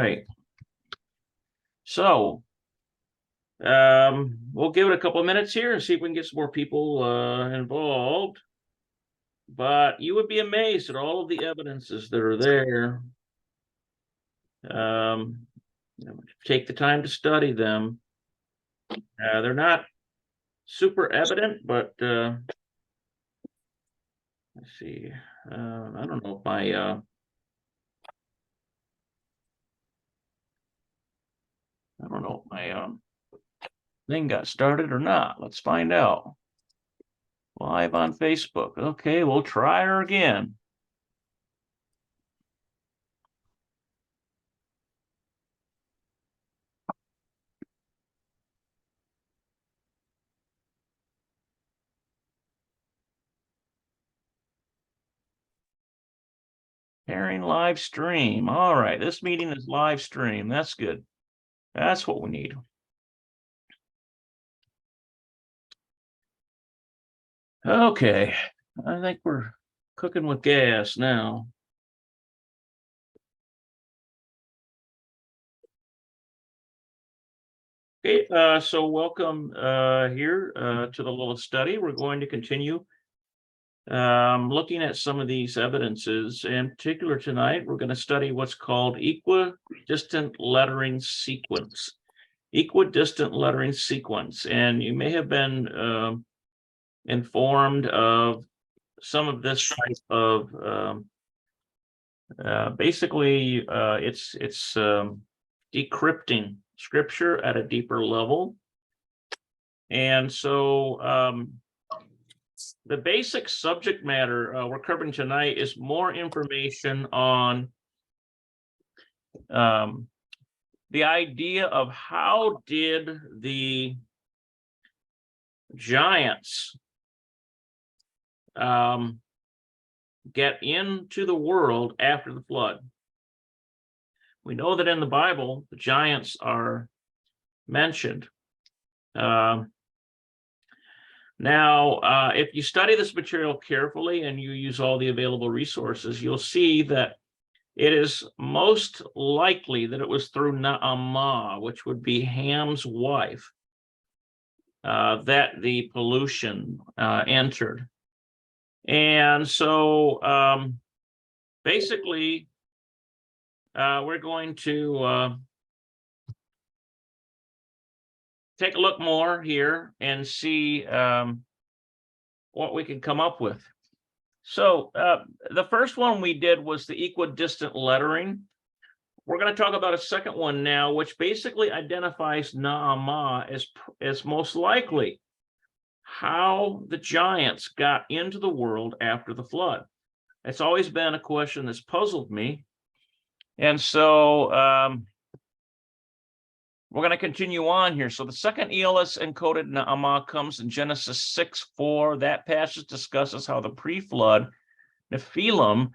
right. So we'll give it a couple of minutes here and see if we can get some more people involved. But you would be amazed at all of the evidences that are there. Take the time to study them. They're not super evident, but let's see. I don't know if my thing got started or not. Let's find out. Live on Facebook. Okay, we'll try her again. Pairing live stream. All right, this meeting is live stream. That's good. That's what we need. Okay, I think we're cooking with gas now. Okay, so welcome here to the Lilith study. We're going to continue looking at some of these evidences. In particular tonight, we're going to study what's called equidistant lettering sequence. Equidistant lettering sequence. And you may have been informed of some of this type of basically it's decrypting scripture at a deeper level. And so the basic subject matter we're covering tonight is more information on the idea of how did the giants get into the world after the flood. We know that in the Bible, the giants are mentioned. Now, if you study this material carefully and you use all the available resources, you'll see that it is most likely that it was through Naamah, which would be Ham's wife, that the pollution entered. And so basically, we're going to take a look more here and see what we can come up with. So the first one we did was the equidistant lettering. We're going to talk about a second one now, which basically identifies Naamah as most likely how the giants got into the world after the flood. It's always been a question that's puzzled me. And so we're going to continue on here. So the second ELS encoded Naamah comes in Genesis 6:4. That passage discusses how the pre-flood Nephilim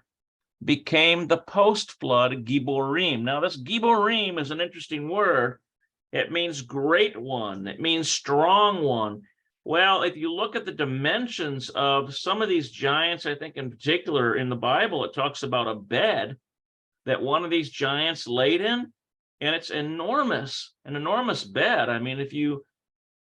became the post-flood Giborim. Now, this Giborim is an interesting word. It means great one. It means strong one. Well, if you look at the dimensions of some of these giants, I think in particular in the Bible, it talks about a bed that one of these giants laid in, and it's enormous, an enormous bed. I mean, if you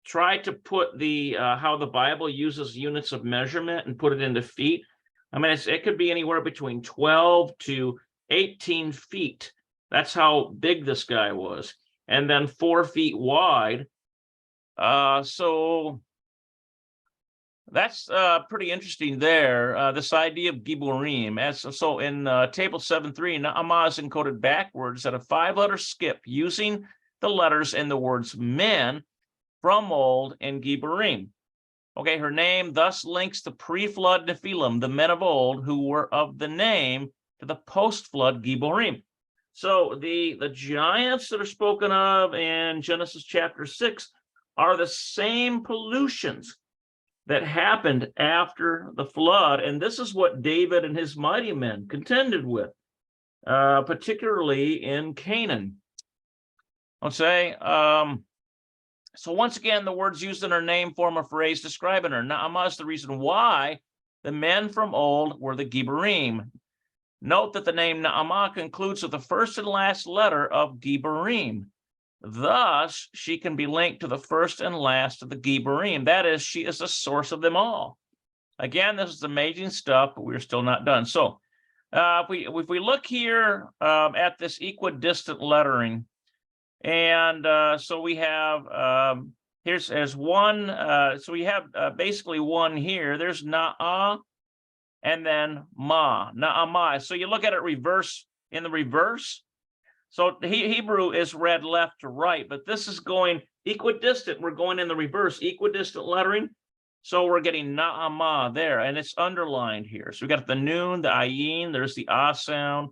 try to put the how the Bible uses units of measurement and put it into feet, I mean, it could be anywhere between 12 to 18 feet. That's how big this guy was. And then 4 feet wide. So that's pretty interesting there, this idea of Giborim. So in table 7.3, Naamah is encoded backwards at a 5-letter skip using the letters in the words men, from old, and Giborim. Okay, her name thus links the pre-flood Nephilim, the men of old, who were of the name, to the post-flood Giborim. So the giants that are spoken of in Genesis chapter 6 are the same pollutions that happened after the flood. And this is what David and his mighty men contended with, particularly in Canaan. I'll say, so once again, the words used in her name form a phrase describing her. Naamah is the reason why the men from old were the Giborim. Note that the name Na'amah concludes with the first and last letter of Gibarim. Thus, she can be linked to the first and last of the Gibarim. That is, she is the source of them all. Again, this is amazing stuff, but we're still not done. So if we look here at this equidistant lettering, and so we have, there's one, so we have basically one here. There's Na'a and then Ma, Na'amah. So you look at it reverse, in the reverse. So Hebrew is read left to right, but this is going equidistant. We're going in the reverse, equidistant lettering. So we're getting Na'amah there, and it's underlined here. So we got the noon, the ayin, there's the ah sound,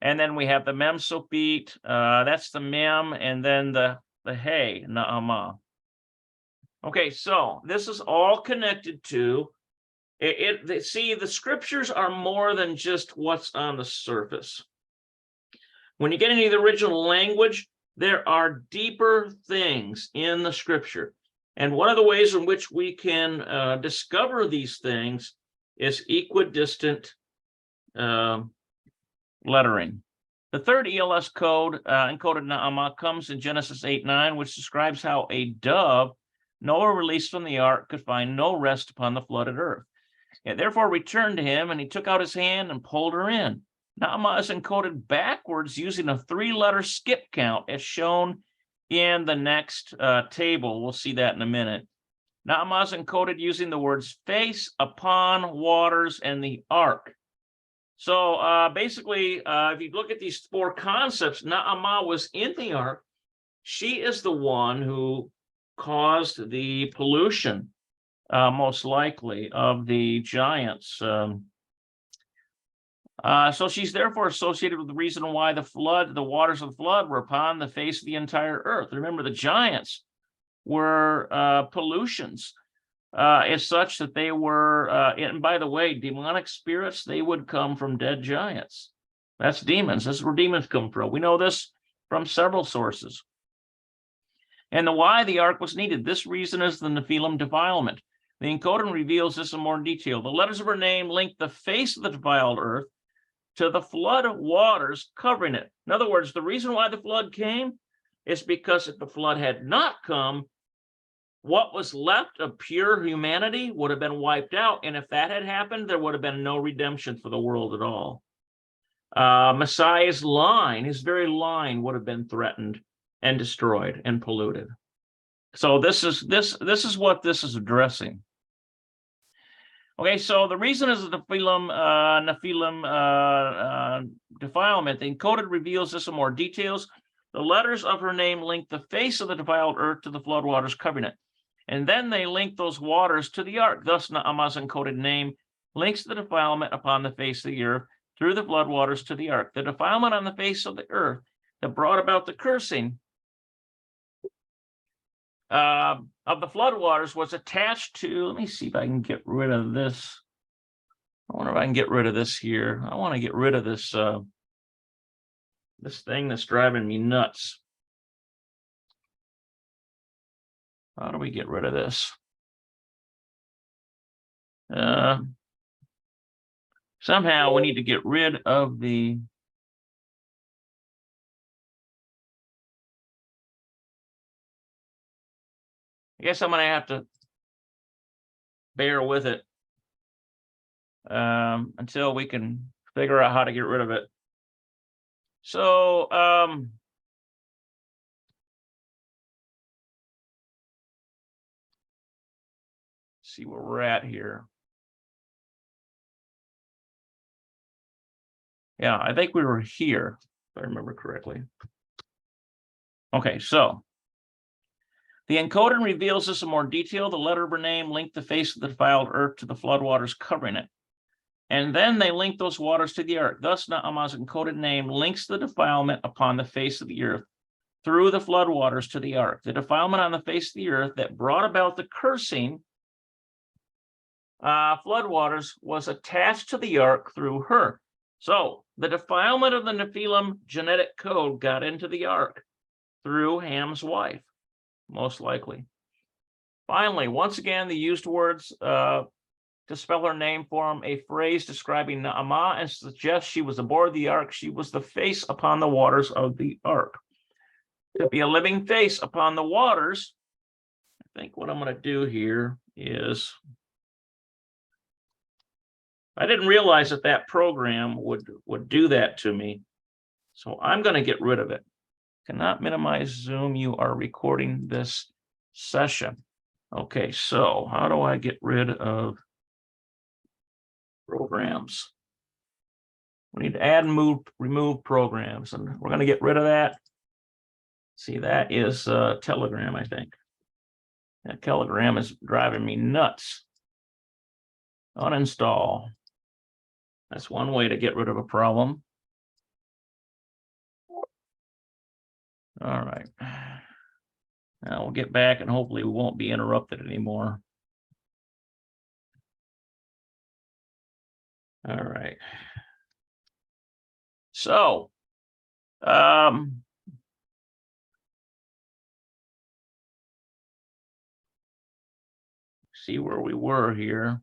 and then we have the mem sopit, that's the mem, and then the hey, Na'amah. Okay, so this is all connected to see, the scriptures are more than just what's on the surface. When you get into the original language, there are deeper things in the scripture. And one of the ways in which we can discover these things is equidistant lettering. The third ELS code, encoded Na'amah, comes in Genesis 8:9, which describes how a dove Noah released from the ark could find no rest upon the flooded earth. It therefore returned to him, and he took out his hand and pulled her in. Na'amah is encoded backwards using a 3-letter skip count as shown in the next table. We'll see that in a minute. Na'amah is encoded using the words face, upon, waters, and the ark. So basically, if you look at these 4 concepts, Na'amah was in the ark. She is the one who caused the pollution, most likely, of the giants. So she's therefore associated with the reason why the waters of the flood were upon the face of the entire earth. Remember, the giants were pollutions, as such that they were, and by the way, demonic spirits, they would come from dead giants. That's demons. This is where demons come from. We know this from several sources. And the why the ark was needed. This reason is the Nephilim defilement. The encoding reveals this in more detail. The letters of her name link the face of the defiled earth to the flood waters covering it. In other words, the reason why the flood came is because if the flood had not come, what was left of pure humanity would have been wiped out. And if that had happened, there would have been no redemption for the world at all. Messiah's line, his very line, would have been threatened and destroyed and polluted. So this is what this is addressing. Okay, so the reason is the Nephilim defilement. The encoded reveals this in more details. The letters of her name link the face of the defiled earth to the flood waters covering it. And then they link those waters to the ark. Thus, Na'amah's encoded name links the defilement upon the face of the earth through the flood waters to the ark. The defilement on the face of the earth that brought about the cursing of the floodwaters was attached to, let me see if I can get rid of this. I wonder if I can get rid of this here. I want to get rid of this, this thing that's driving me nuts. How do we get rid of this? Somehow we need to get rid of the, I guess I'm going to have to bear with it until we can figure out how to get rid of it. So, see where we're at here. Yeah, I think we were here, if I remember correctly. Okay, so the encoding reveals this in more detail. The letter of her name linked the face of the defiled earth to the floodwaters covering it. And then they link those waters to the ark. Thus, Na'amah's encoded name links the defilement upon the face of the earth through the floodwaters to the ark. The defilement on the face of the earth that brought about the cursing floodwaters was attached to the ark through her. So the defilement of the Nephilim genetic code got into the ark through Ham's wife, most likely. Finally, once again, the used words to spell her name for him, a phrase describing Na'amah, and suggests she was aboard the ark. She was the face upon the waters of the ark. To be a living face upon the waters, I think what I'm going to do here is, I didn't realize that that program would do that to me. So I'm going to get rid of it. Cannot minimize Zoom. You are recording this session. Okay, so how do I get rid of programs? We need to add and remove programs, and we're going to get rid of that. See, that is Telegram, I think. That Telegram is driving me nuts. Uninstall. That's one way to get rid of a problem. All right. Now we'll get back and hopefully we won't be interrupted anymore. All right. So, see where we were here.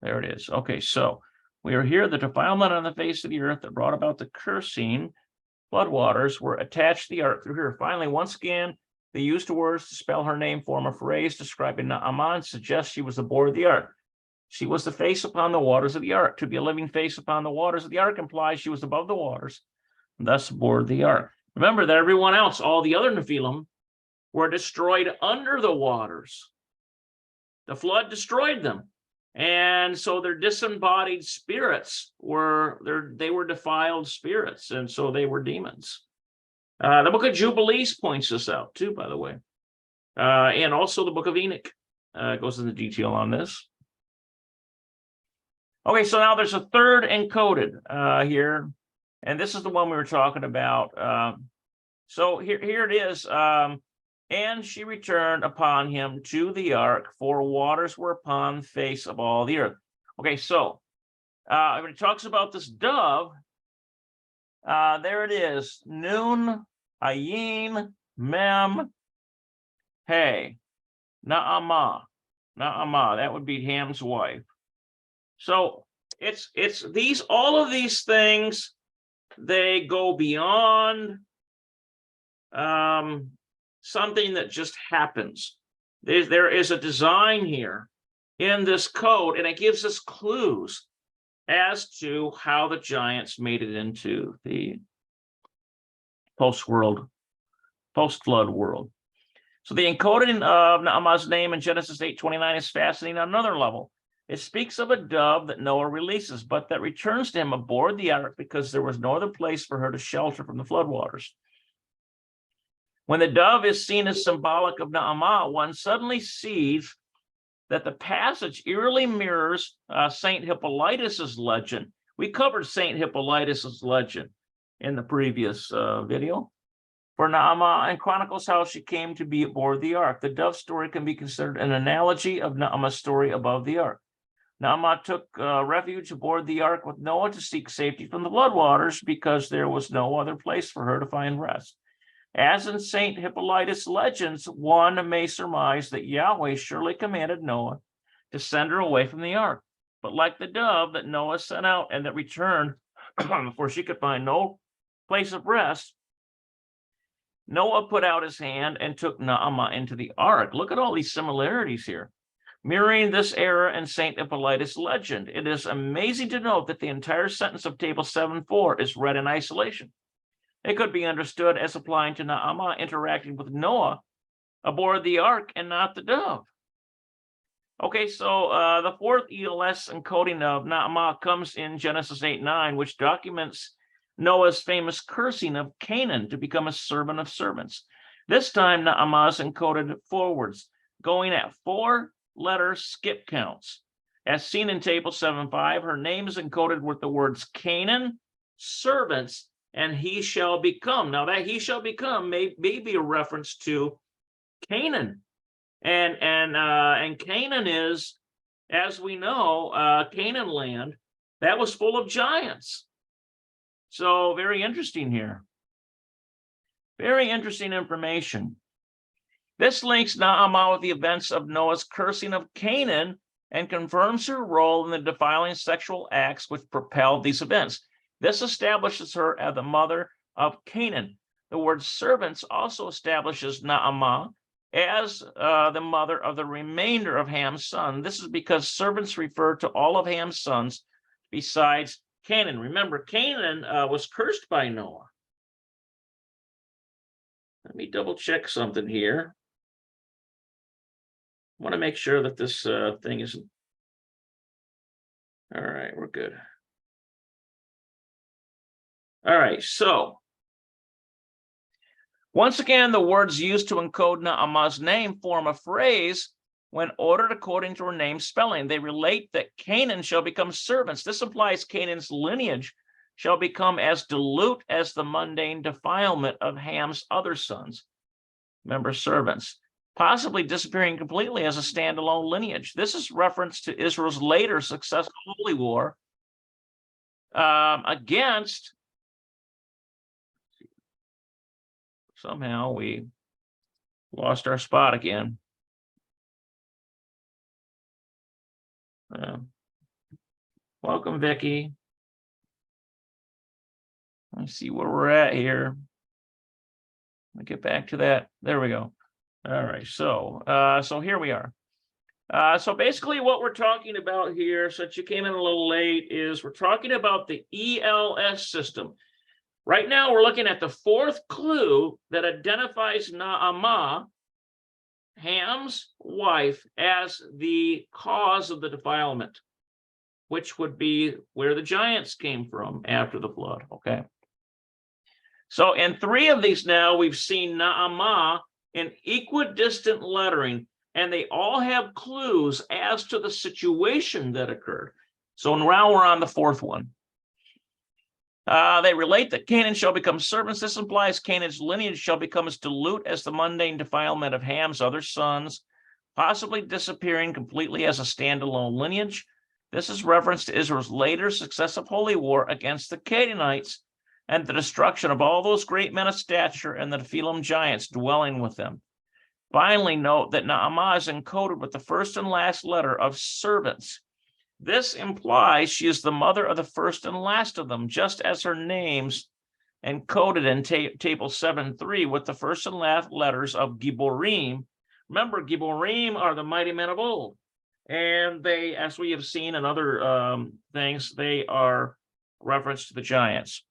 There it is. Okay, so we are here. The defilement on the face of the earth that brought about the cursing floodwaters were attached to the ark through here. Finally, once again, they used the words to spell her name, form a phrase describing Na'amah, and suggests she was aboard the ark. She was the face upon the waters of the ark. To be a living face upon the waters of the ark implies she was above the waters, and thus aboard the ark. Remember that everyone else, all the other Nephilim, were destroyed under the waters. The flood destroyed them. And so their disembodied spirits were defiled spirits, and so they were demons. The book of Jubilees points this out too, by the way. And also the book of Enoch goes into detail on this. Okay, so now there's a third encoded here, and this is the one we were talking about. So here it is. And she returned upon him to the ark, for waters were upon the face of all the earth. Okay, so when it talks about this dove, there it is. Nun, Ayin, Mem, Hey, Na'amah. Na'amah, that would be Ham's wife. So it's all of these things, they go beyond something that just happens. There is a design here in this code, and it gives us clues as to how the giants made it into the post-flood world. So the encoding of Na'amah's name in Genesis 8:29 is fascinating on another level. It speaks of a dove that Noah releases, but that returns to him aboard the ark because there was no other place for her to shelter from the floodwaters. When the dove is seen as symbolic of Na'amah, one suddenly sees that the passage eerily mirrors Saint Hippolytus's legend. We covered Saint Hippolytus's legend in the previous video for Na'amah, and chronicles how she came to be aboard the ark. The dove story can be considered an analogy of Na'amah's story above the ark. Na'amah took refuge aboard the ark with Noah to seek safety from the floodwaters because there was no other place for her to find rest. As in Saint Hippolytus' legends, one may surmise that Yahweh surely commanded Noah to send her away from the ark. But like the dove that Noah sent out and that returned before she could find no place of rest, Noah put out his hand and took Na'amah into the ark. Look at all these similarities here, mirroring this era in Saint Hippolytus' legend. It is amazing to note that the entire sentence of Table 7:4 is read in isolation. It could be understood as applying to Na'amah interacting with Noah aboard the ark and not the dove. Okay, so the fourth ELS encoding of Na'amah comes in Genesis 8:9, which documents Noah's famous cursing of Canaan to become a servant of servants. This time, Na'amah is encoded forwards, going at 4-letter skip counts. As seen in Table 7:5, her name is encoded with the words Canaan, servants, and he shall become. Now that he shall become may be a reference to Canaan, and Canaan is, as we know, Canaan land that was full of giants. So very interesting here. Very interesting information. This links Naamah with the events of Noah's cursing of Canaan and confirms her role in the defiling sexual acts which propelled these events. This establishes her as the mother of Canaan. The word servants also establishes Naamah as the mother of the remainder of Ham's son. This is because servants refer to all of Ham's sons besides Canaan. Remember, Canaan was cursed by Noah. Let me double check something here. I want to make sure that this thing isn't. All right, we're good. All right, so once again, the words used to encode Naamah's name form a phrase when ordered according to her name spelling. They relate that Canaan shall become servants. This implies Canaan's lineage shall become as dilute as the mundane defilement of Ham's other sons. Remember, servants, possibly disappearing completely as a standalone lineage. This is reference to Israel's later successful holy war against. Somehow we lost our spot again. Welcome, Vicky. Let's see where we're at here. Let me get back to that. There we go. All right, so here we are. So basically what we're talking about here, since you came in a little late, is we're talking about the ELS system. Right now, we're looking at the fourth clue that identifies Naamah, Ham's wife, as the cause of the defilement, which would be where the giants came from after the flood, okay? So in three of these now, we've seen Naamah in equidistant lettering, and they all have clues as to the situation that occurred. So now we're on the fourth one. They relate that Canaan shall become servants. This implies Canaan's lineage shall become as dilute as the mundane defilement of Ham's other sons, possibly disappearing completely as a standalone lineage. This is reference to Israel's later successive holy war against the Canaanites and the destruction of all those great men of stature and the Nephilim giants dwelling with them. Finally, note that Naamah is encoded with the first and last letter of servants. This implies she is the mother of the first and last of them, just as her name's encoded in table 7.3 with the first and last letters of Giborim. Remember, Giborim are the mighty men of old. And they, as we have seen in other things, they are reference to the giants.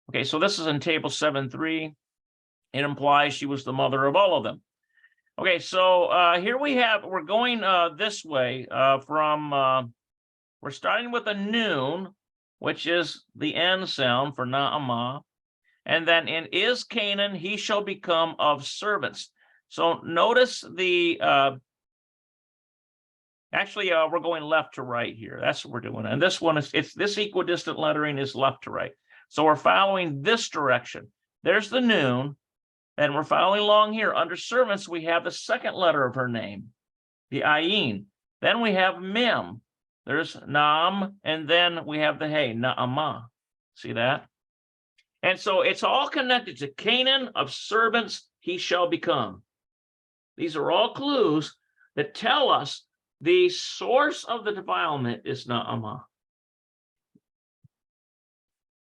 Okay, so this is in table 7.3. It implies she was the mother of all of them. Okay, so here we have, we're going this way we're starting with a noon, which is the N sound for Naamah. And then in is Canaan, he shall become of servants. So notice the, we're going left to right here. That's what we're doing. And this one is, it's this equidistant lettering is left to right. So we're following this direction. There's the noon. And we're following along here. Under servants, we have the second letter of her name, the ayin. Then we have mem. There's Naam, and then we have the hey, Naamah. See that? And so it's all connected to Canaan of servants he shall become. These are all clues that tell us the source of the defilement is Naamah.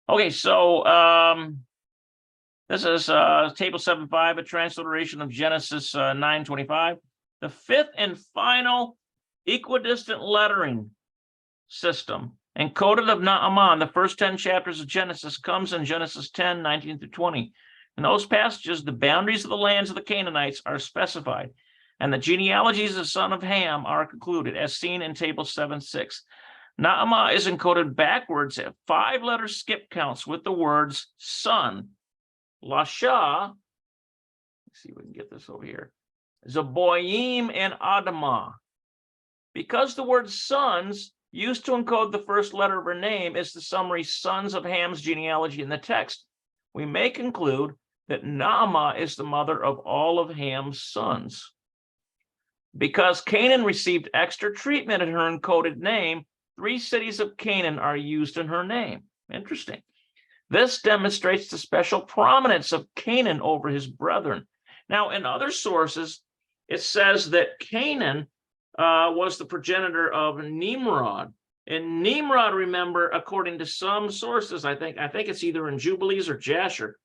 Okay, so this is table 7.5, a transliteration of Genesis 9:25. The fifth and final equidistant lettering system encoded of Naamah in the first 10 chapters of Genesis comes in Genesis 10:19 through 20. In those passages, the boundaries of the lands of the Canaanites are specified, and the genealogies of the son of Ham are concluded, as seen in table 7.6. Naamah is encoded backwards at 5-letter skip counts with the words son, Lasha, let's see if we can get this over here, Zeboyim, and Adamah. Because the word sons used to encode the first letter of her name is the summary sons of Ham's genealogy in the text, we may conclude that Naamah is the mother of all of Ham's sons. Because Canaan received extra treatment in her encoded name, 3 cities of Canaan are used in her name. Interesting. This demonstrates the special prominence of Canaan over his brethren. Now, in other sources, it says that Canaan was the progenitor of Nimrod. And Nimrod, remember, according to some sources, I think it's either in Jubilees or Jasher,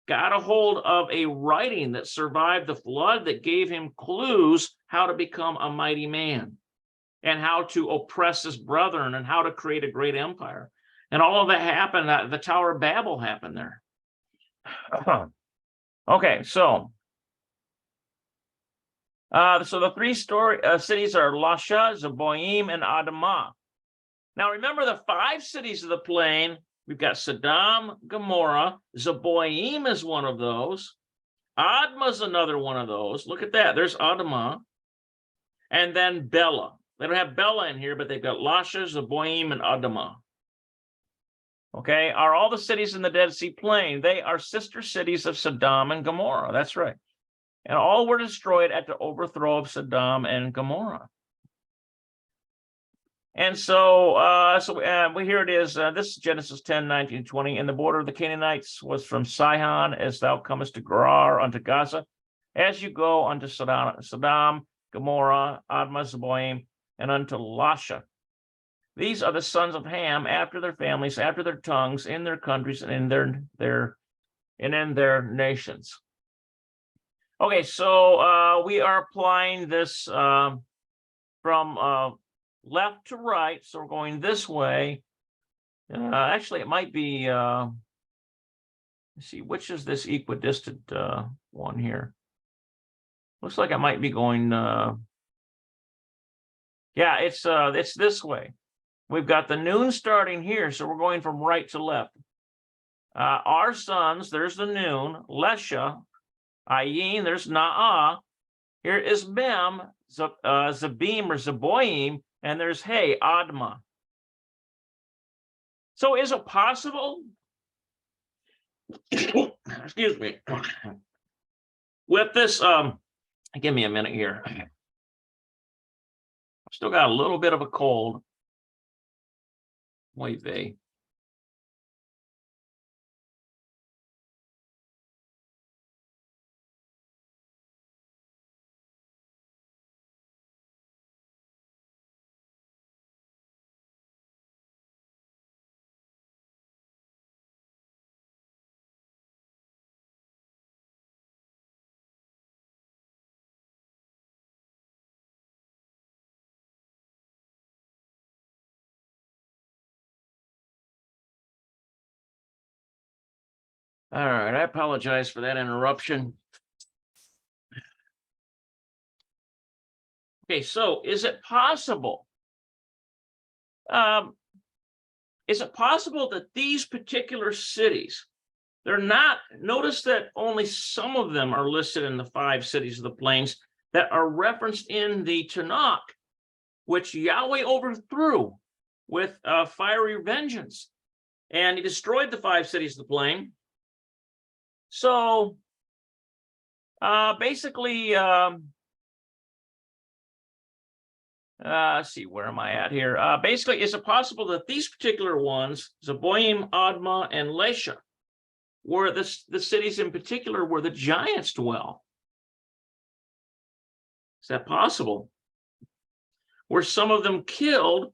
got a hold of a writing that survived the flood that gave him clues how to become a mighty man and how to oppress his brethren and how to create a great empire. And all of that happened, the Tower of Babel happened there. Okay, so the three cities are Lasha, Zeboim, and Adamah. Now remember the 5 cities of the plain. We've got Sodom, Gomorrah, Zeboim is one of those. Admah is another one of those. Look at that. There's Adamah. And then Bela. They don't have Bela in here, but they've got Lasha, Zeboim, and Adamah. Okay, are all the cities in the Dead Sea Plain? They are sister cities of Sodom and Gomorrah. That's right. And all were destroyed at the overthrow of Sodom and Gomorrah. And so, here it is. This is Genesis 10, 19, 20. And the border of the Canaanites was from Sihon, as thou comest to Gerar unto Gaza, as you go unto Sodom, Gomorrah, Admah, Zeboim, and unto Lasha. These are the sons of Ham after their families, after their tongues, in their countries, and in their nations. Okay, so we are applying this from left to right, so we're going this way. Actually, it might be. Let's see, which is this equidistant one here? Looks like I might be going. Yeah, it's this way. We've got the noon starting here, so we're going from right to left. Our sons, there's the noon, Lesha, Ayin, there's Na'ah. Here is Mem, Zabim or Zeboim, and there's Hey, Admah. So is it possible? Excuse me. With this, give me a minute here. I've still got a little bit of a cold. Wait, they. All right, I apologize for that interruption. Okay, so is it possible? Is it possible that these particular cities, they're not, notice that only some of them are listed in the 5 cities of the plains that are referenced in the Tanakh, which Yahweh overthrew with fiery vengeance. And he destroyed the 5 cities of the plain. So basically, let's see, where am I at here? Basically, is it possible that these particular ones, Zeboim, Admah, and Lesha, were the cities in particular where the giants dwell? Is that possible? Were some of them killed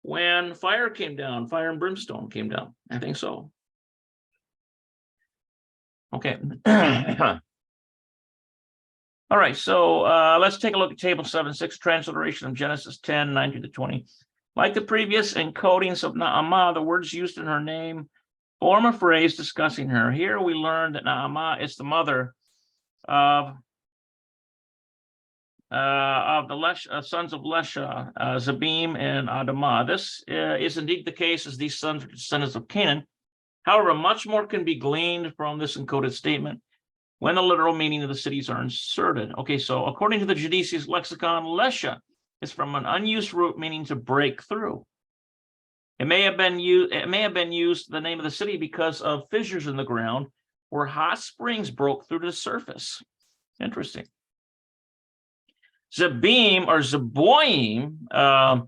when fire came down, fire and brimstone came down? I think so. Okay. All right, so let's take a look at table 7.6, transliteration of Genesis 10, 19 to 20. Like the previous encodings of Naamah, the words used in her name form a phrase discussing her. Here we learn that Naamah is the mother of the sons of Lesha, Zabim, and Adamah. This is indeed the case, as these sons are descendants of Canaan. However, much more can be gleaned from this encoded statement when the literal meaning of the cities are inserted. Okay, so according to the Judicious lexicon, Lesha is from an unused root meaning to break through. It may have been used the name of the city because of fissures in the ground where hot springs broke through to the surface. Interesting. Zabim or Zeboim,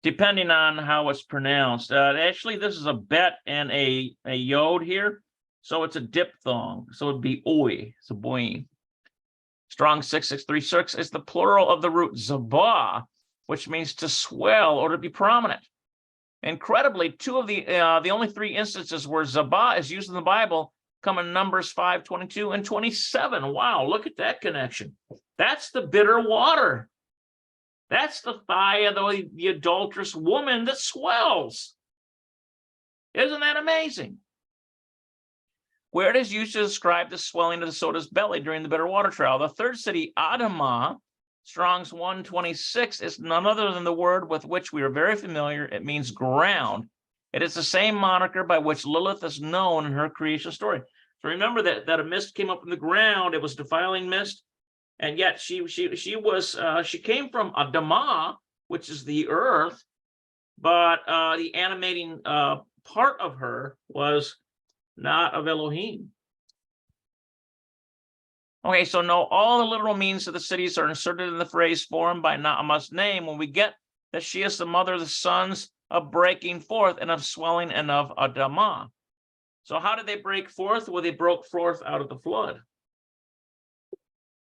depending on how it's pronounced. Actually, this is a bet and a yod here, so it's a diphthong. So it'd be oi, Zeboim. Strong 6636 is the plural of the root zabah, which means to swell or to be prominent. Incredibly, two of the only three instances where zabah is used in the Bible come in Numbers 5, 22 and 27. Wow, look at that connection. That's the bitter water. That's the thigh of the adulterous woman that swells. Isn't that amazing? Where it is used to describe the swelling of the soda's belly during the bitter water trial. The third city, Adamah, Strong's 126, is none other than the word with which we are very familiar. It means ground. It is the same moniker by which Lilith is known in her creation story. So remember that a mist came up from the ground. It was defiling mist, and yet she came from Adamah, which is the earth, but the animating part of her was not of Elohim. Okay, so no, all the literal meanings of the cities are inserted in the phrase formed by Naamah's name when we get that she is the mother of the sons of breaking forth and of swelling and of Adamah. So how did they break forth? Well, they broke forth out of the flood.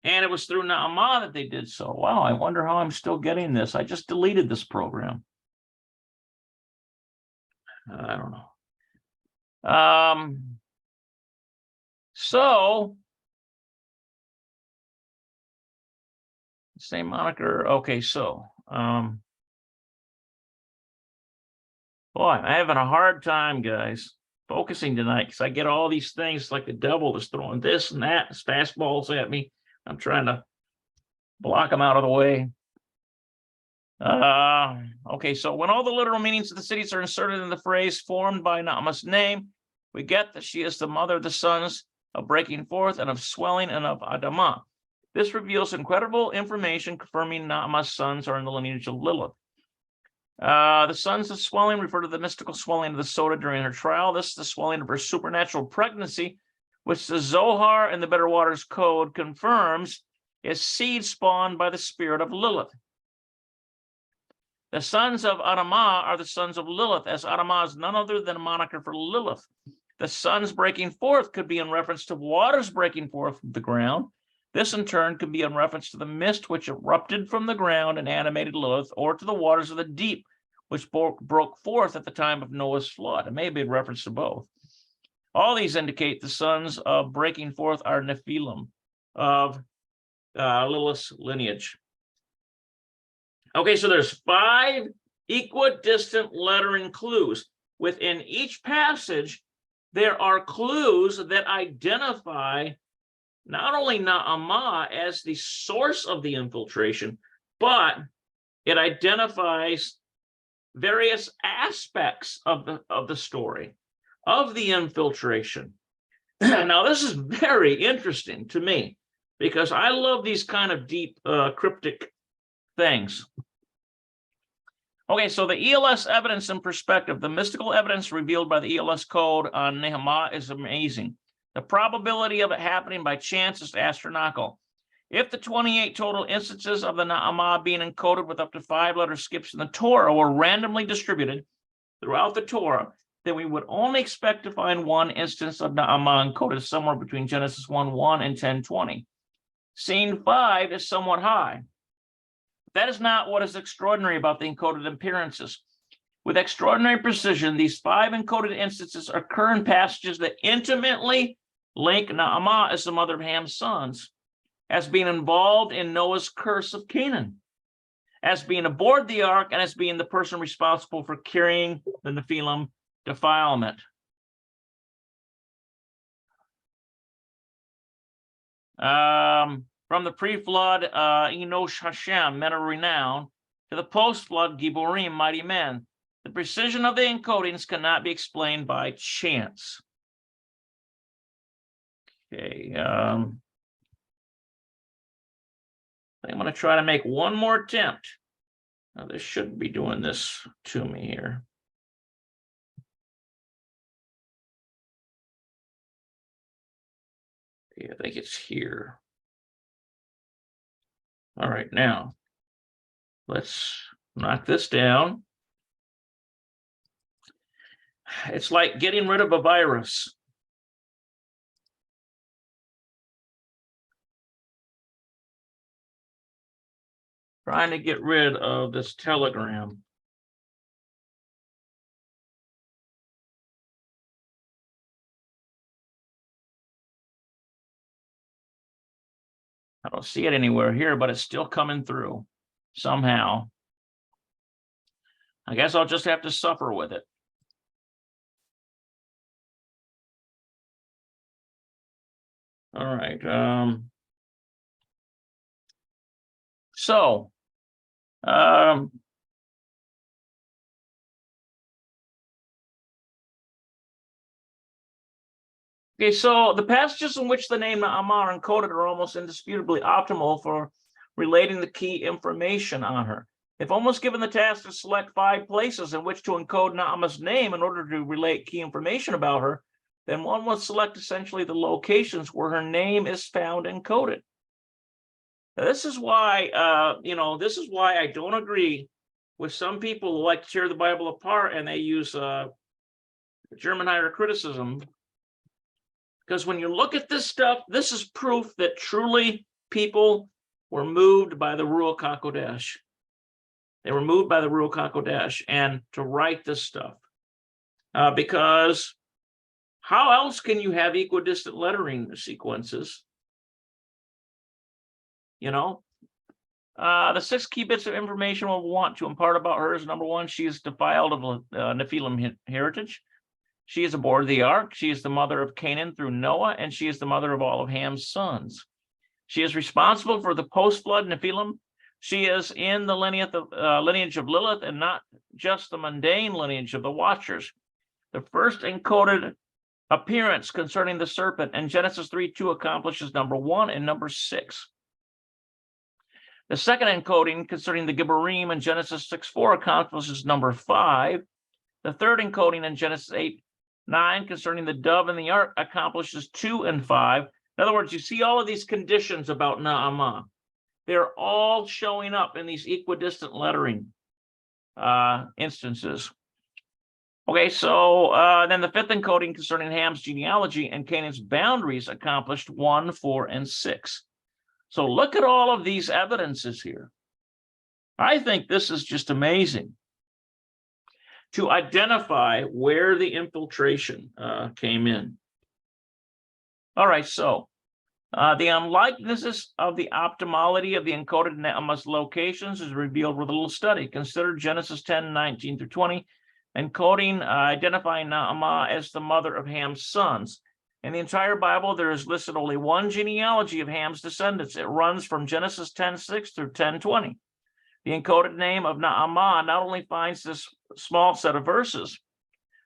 And it was through Naamah that they did so. Wow, I wonder how I'm still getting this. I just deleted this program. I don't know. So same moniker. Okay, so boy, I'm having a hard time, guys, focusing tonight because I get all these things like the devil is throwing this and that, fastballs at me. I'm trying to block them out of the way. Okay, so when all the literal meanings of the cities are inserted in the phrase formed by Naamah's name, we get that she is the mother of the sons of breaking forth and of swelling and of Adamah. This reveals incredible information confirming Naamah's sons are in the lineage of Lilith. The sons of swelling refer to the mystical swelling of the soda during her trial. This is the swelling of her supernatural pregnancy, which the Zohar and the Bitter Waters Code confirms is seed spawned by the spirit of Lilith. The sons of Adamah are the sons of Lilith, as Adamah is none other than a moniker for Lilith. The sons breaking forth could be in reference to waters breaking forth from the ground. This, in turn, could be in reference to the mist which erupted from the ground and animated Lilith, or to the waters of the deep, which broke forth at the time of Noah's flood. It may be in reference to both. All these indicate the sons of breaking forth are Nephilim of Lilith's lineage. Okay, so there's 5 equidistant lettering clues. Within each passage, there are clues that identify not only Naamah as the source of the infiltration, but it identifies various aspects of the story, of the infiltration. Now, this is very interesting to me because I love these kind of deep, cryptic things. Okay, so the ELS evidence in perspective, the mystical evidence revealed by the ELS code on Nehemiah is amazing. The probability of it happening by chance is astronomical. If the 28 total instances of the Naamah being encoded with up to 5-letter skips in the Torah were randomly distributed throughout the Torah, then we would only expect to find one instance of Naamah encoded somewhere between Genesis 1:1 and 10:20. Scene 5 is somewhat high. That is not what is extraordinary about the encoded appearances. With extraordinary precision, these 5 encoded instances occur in passages that intimately link Naamah as the mother of Ham's sons, as being involved in Noah's curse of Canaan, as being aboard the ark, and as being the person responsible for carrying the Nephilim defilement. From the pre-flood Enosh Hashem, men of renown, to the post-flood Giborim, mighty men. The precision of the encodings cannot be explained by chance. Okay, I'm going to try to make one more attempt. Now, this shouldn't be doing this to me here. Yeah, I think it's here. All right, now let's knock this down. It's like getting rid of a virus. trying to get rid of this telegram. I don't see it anywhere here, but it's still coming through somehow. I guess I'll just have to suffer with it. All right. Okay, so the passages in which the name Na'amah are encoded are almost indisputably optimal for relating the key information on her. If almost given the task to select 5 places in which to encode Na'amah's name in order to relate key information about her, then one would select essentially the locations where her name is found encoded. Now, this is why, this is why I don't agree with some people who like to tear the Bible apart and they use German higher criticism. Because when you look at this stuff, this is proof that truly people were moved by the Ruach HaKodesh. They were moved by the Ruach HaKodesh and to write this stuff. Because how else can you have equidistant lettering sequences? The 6 key bits of information we'll want to impart about her is: number 1, she is defiled of Nephilim heritage. She is aboard the ark. She is the mother of Canaan through Noah, and she is the mother of all of Ham's sons. She is responsible for the post-flood Nephilim. She is in the lineage of Lilith, and not just the mundane lineage of the Watchers. The first encoded appearance concerning the serpent in Genesis 3:2 accomplishes number 1 and number 6. The second encoding concerning the Gibborim in Genesis 6:4 accomplishes number 5. The third encoding in Genesis 8:9 concerning the dove and the ark accomplishes 2 and 5. In other words, you see all of these conditions about Na'amah. They're all showing up in these equidistant lettering instances. Okay, so then the fifth encoding concerning Ham's genealogy and Canaan's boundaries accomplished 1, 4, and 6. So look at all of these evidences here. I think this is just amazing to identify where the infiltration came in. All right, so the unlikenesses of the optimality of the encoded Na'amah's locations is revealed with a little study. Consider Genesis 10:19 through 20, encoding, identifying Na'amah as the mother of Ham's sons. In the entire Bible, there is listed only one genealogy of Ham's descendants. It runs from Genesis 10:6 through 10:20. The encoded name of Na'amah not only finds this small set of verses,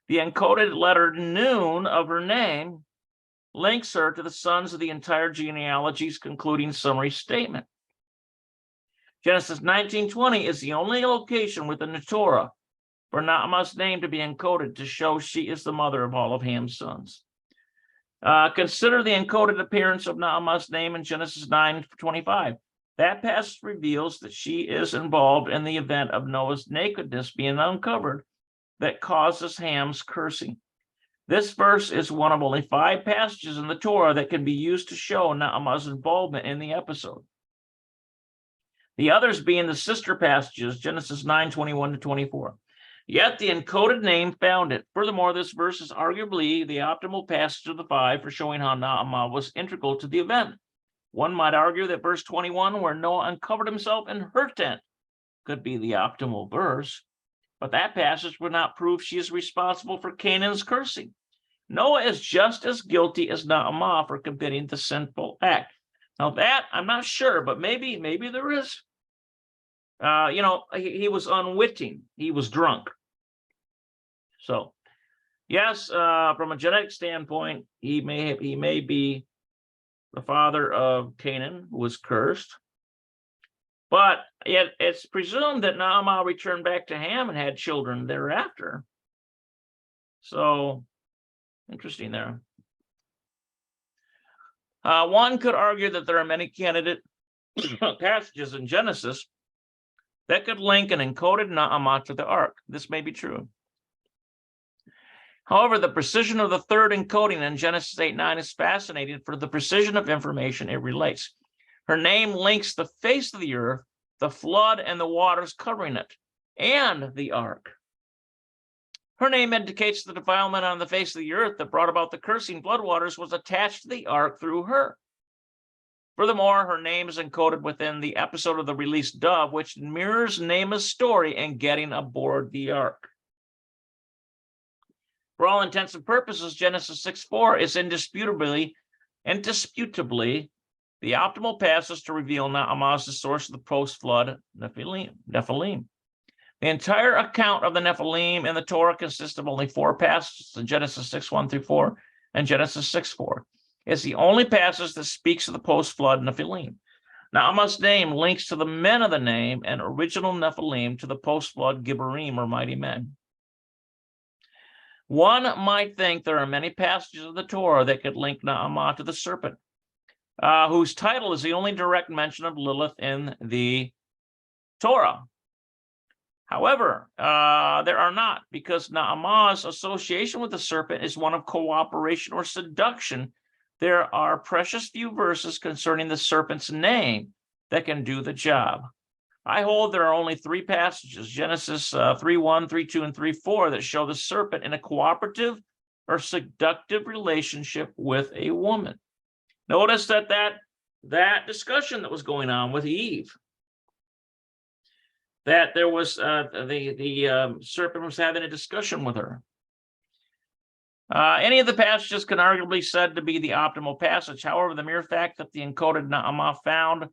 the encoded letter Nun of her name links her to the sons of the entire genealogy's concluding summary statement. Genesis 19:20 is the only location within the Torah for Na'amah's name to be encoded to show she is the mother of all of Ham's sons. Consider the encoded appearance of Na'amah's name in Genesis 9:25. That passage reveals that she is involved in the event of Noah's nakedness being uncovered that causes Ham's cursing. This verse is one of only 5 passages in the Torah that can be used to show Na'amah's involvement in the episode. The others being the sister passages, Genesis 9:21 to 24. Yet the encoded name found it. Furthermore, this verse is arguably the optimal passage of the 5 for showing how Na'amah was integral to the event. One might argue that verse 21, where Noah uncovered himself in her tent, could be the optimal verse, but that passage would not prove she is responsible for Canaan's cursing. Noah is just as guilty as Na'amah for committing the sinful act. Now that, I'm not sure, but maybe there is. He was unwitting. He was drunk. So, yes, from a genetic standpoint, he may be the father of Canaan, who was cursed. But yet it's presumed that Na'amah returned back to Ham and had children thereafter. So, interesting there. One could argue that there are many candidate passages in Genesis that could link an encoded Na'amah to the ark. This may be true. However, the precision of the third encoding in Genesis 8:9 is fascinating for the precision of information it relates. Her name links the face of the earth the flood and the waters covering it, and the ark. Her name indicates the defilement on the face of the earth that brought about the cursing floodwaters was attached to the ark through her. Furthermore, her name is encoded within the episode of the released dove, which mirrors Naamah's story in getting aboard the ark. For all intents and purposes, Genesis 6:4 is indisputably the optimal passage to reveal Naamah as the source of the post-flood Nephilim. The entire account of the Nephilim in the Torah consists of only 4 passages, in Genesis 6:1-4 and Genesis 6:4. It's the only passage that speaks of the post-flood Nephilim. Naamah's name links to the men of the name and original Nephilim to the post-flood Gibborim, or mighty men. One might think there are many passages of the Torah that could link Naamah to the serpent, whose title is the only direct mention of Lilith in the Torah. However, there are not, because Naamah's association with the serpent is one of cooperation or seduction. There are precious few verses concerning the serpent's name that can do the job. I hold there are only 3 passages, Genesis 3:1, 3:2, and 3:4, that show the serpent in a cooperative or seductive relationship with a woman. Notice that discussion that was going on with Eve, that there was the serpent was having a discussion with her. Any of the passages can arguably be said to be the optimal passage. However, the mere fact that the encoded Naamah found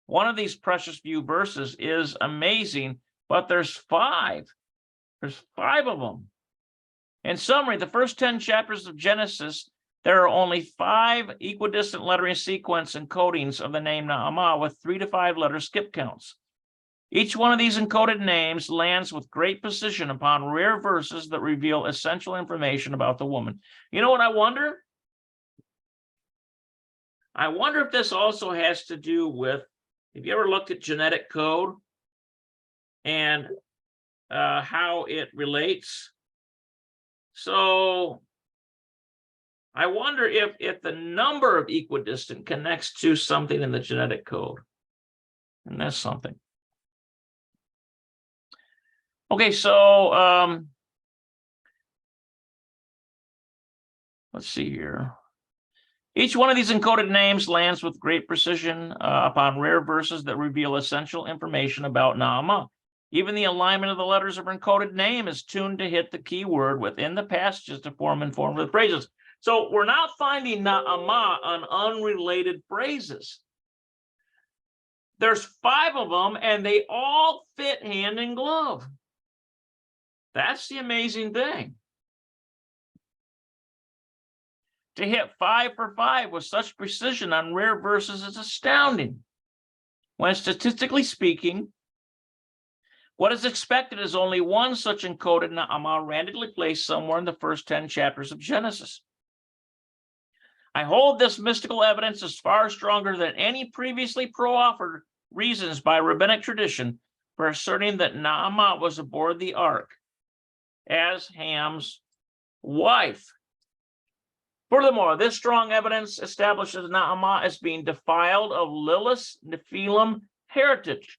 one of these precious few verses is amazing, but there's 5. There's 5 of them. In summary, the first 10 chapters of Genesis, there are only 5 equidistant lettering sequence encodings of the name Naamah with 3 to 5 letter skip counts. Each one of these encoded names lands with great precision upon rare verses that reveal essential information about the woman. You know what I wonder? I wonder if this also has to do with, have you ever looked at genetic code and how it relates? So I wonder if the number of equidistant connects to something in the genetic code. And that's something. Okay, so let's see here. Each one of these encoded names lands with great precision upon rare verses that reveal essential information about Naamah. Even the alignment of the letters of her encoded name is tuned to hit the key word within the passages to form informative phrases. So we're not finding Naamah on unrelated phrases. There's 5 of them, and they all fit hand in glove. That's the amazing thing. To hit 5 for 5 with such precision on rare verses is astounding. When statistically speaking, what is expected is only one such encoded Naamah randomly placed somewhere in the first 10 chapters of Genesis. I hold this mystical evidence as far stronger than any previously proffered reasons by rabbinic tradition for asserting that Naamah was aboard the ark as Ham's wife. Furthermore, this strong evidence establishes Naamah as being defiled of Lilith's Nephilim heritage.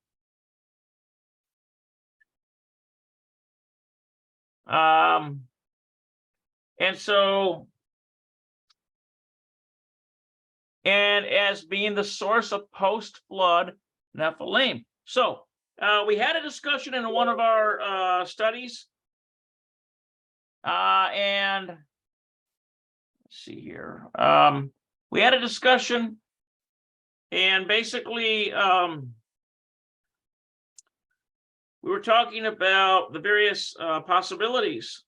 And as being the source of post-flood Nephilim. So we had a discussion in one of our studies, and let's see here. We had a discussion, and basically we were talking about the various possibilities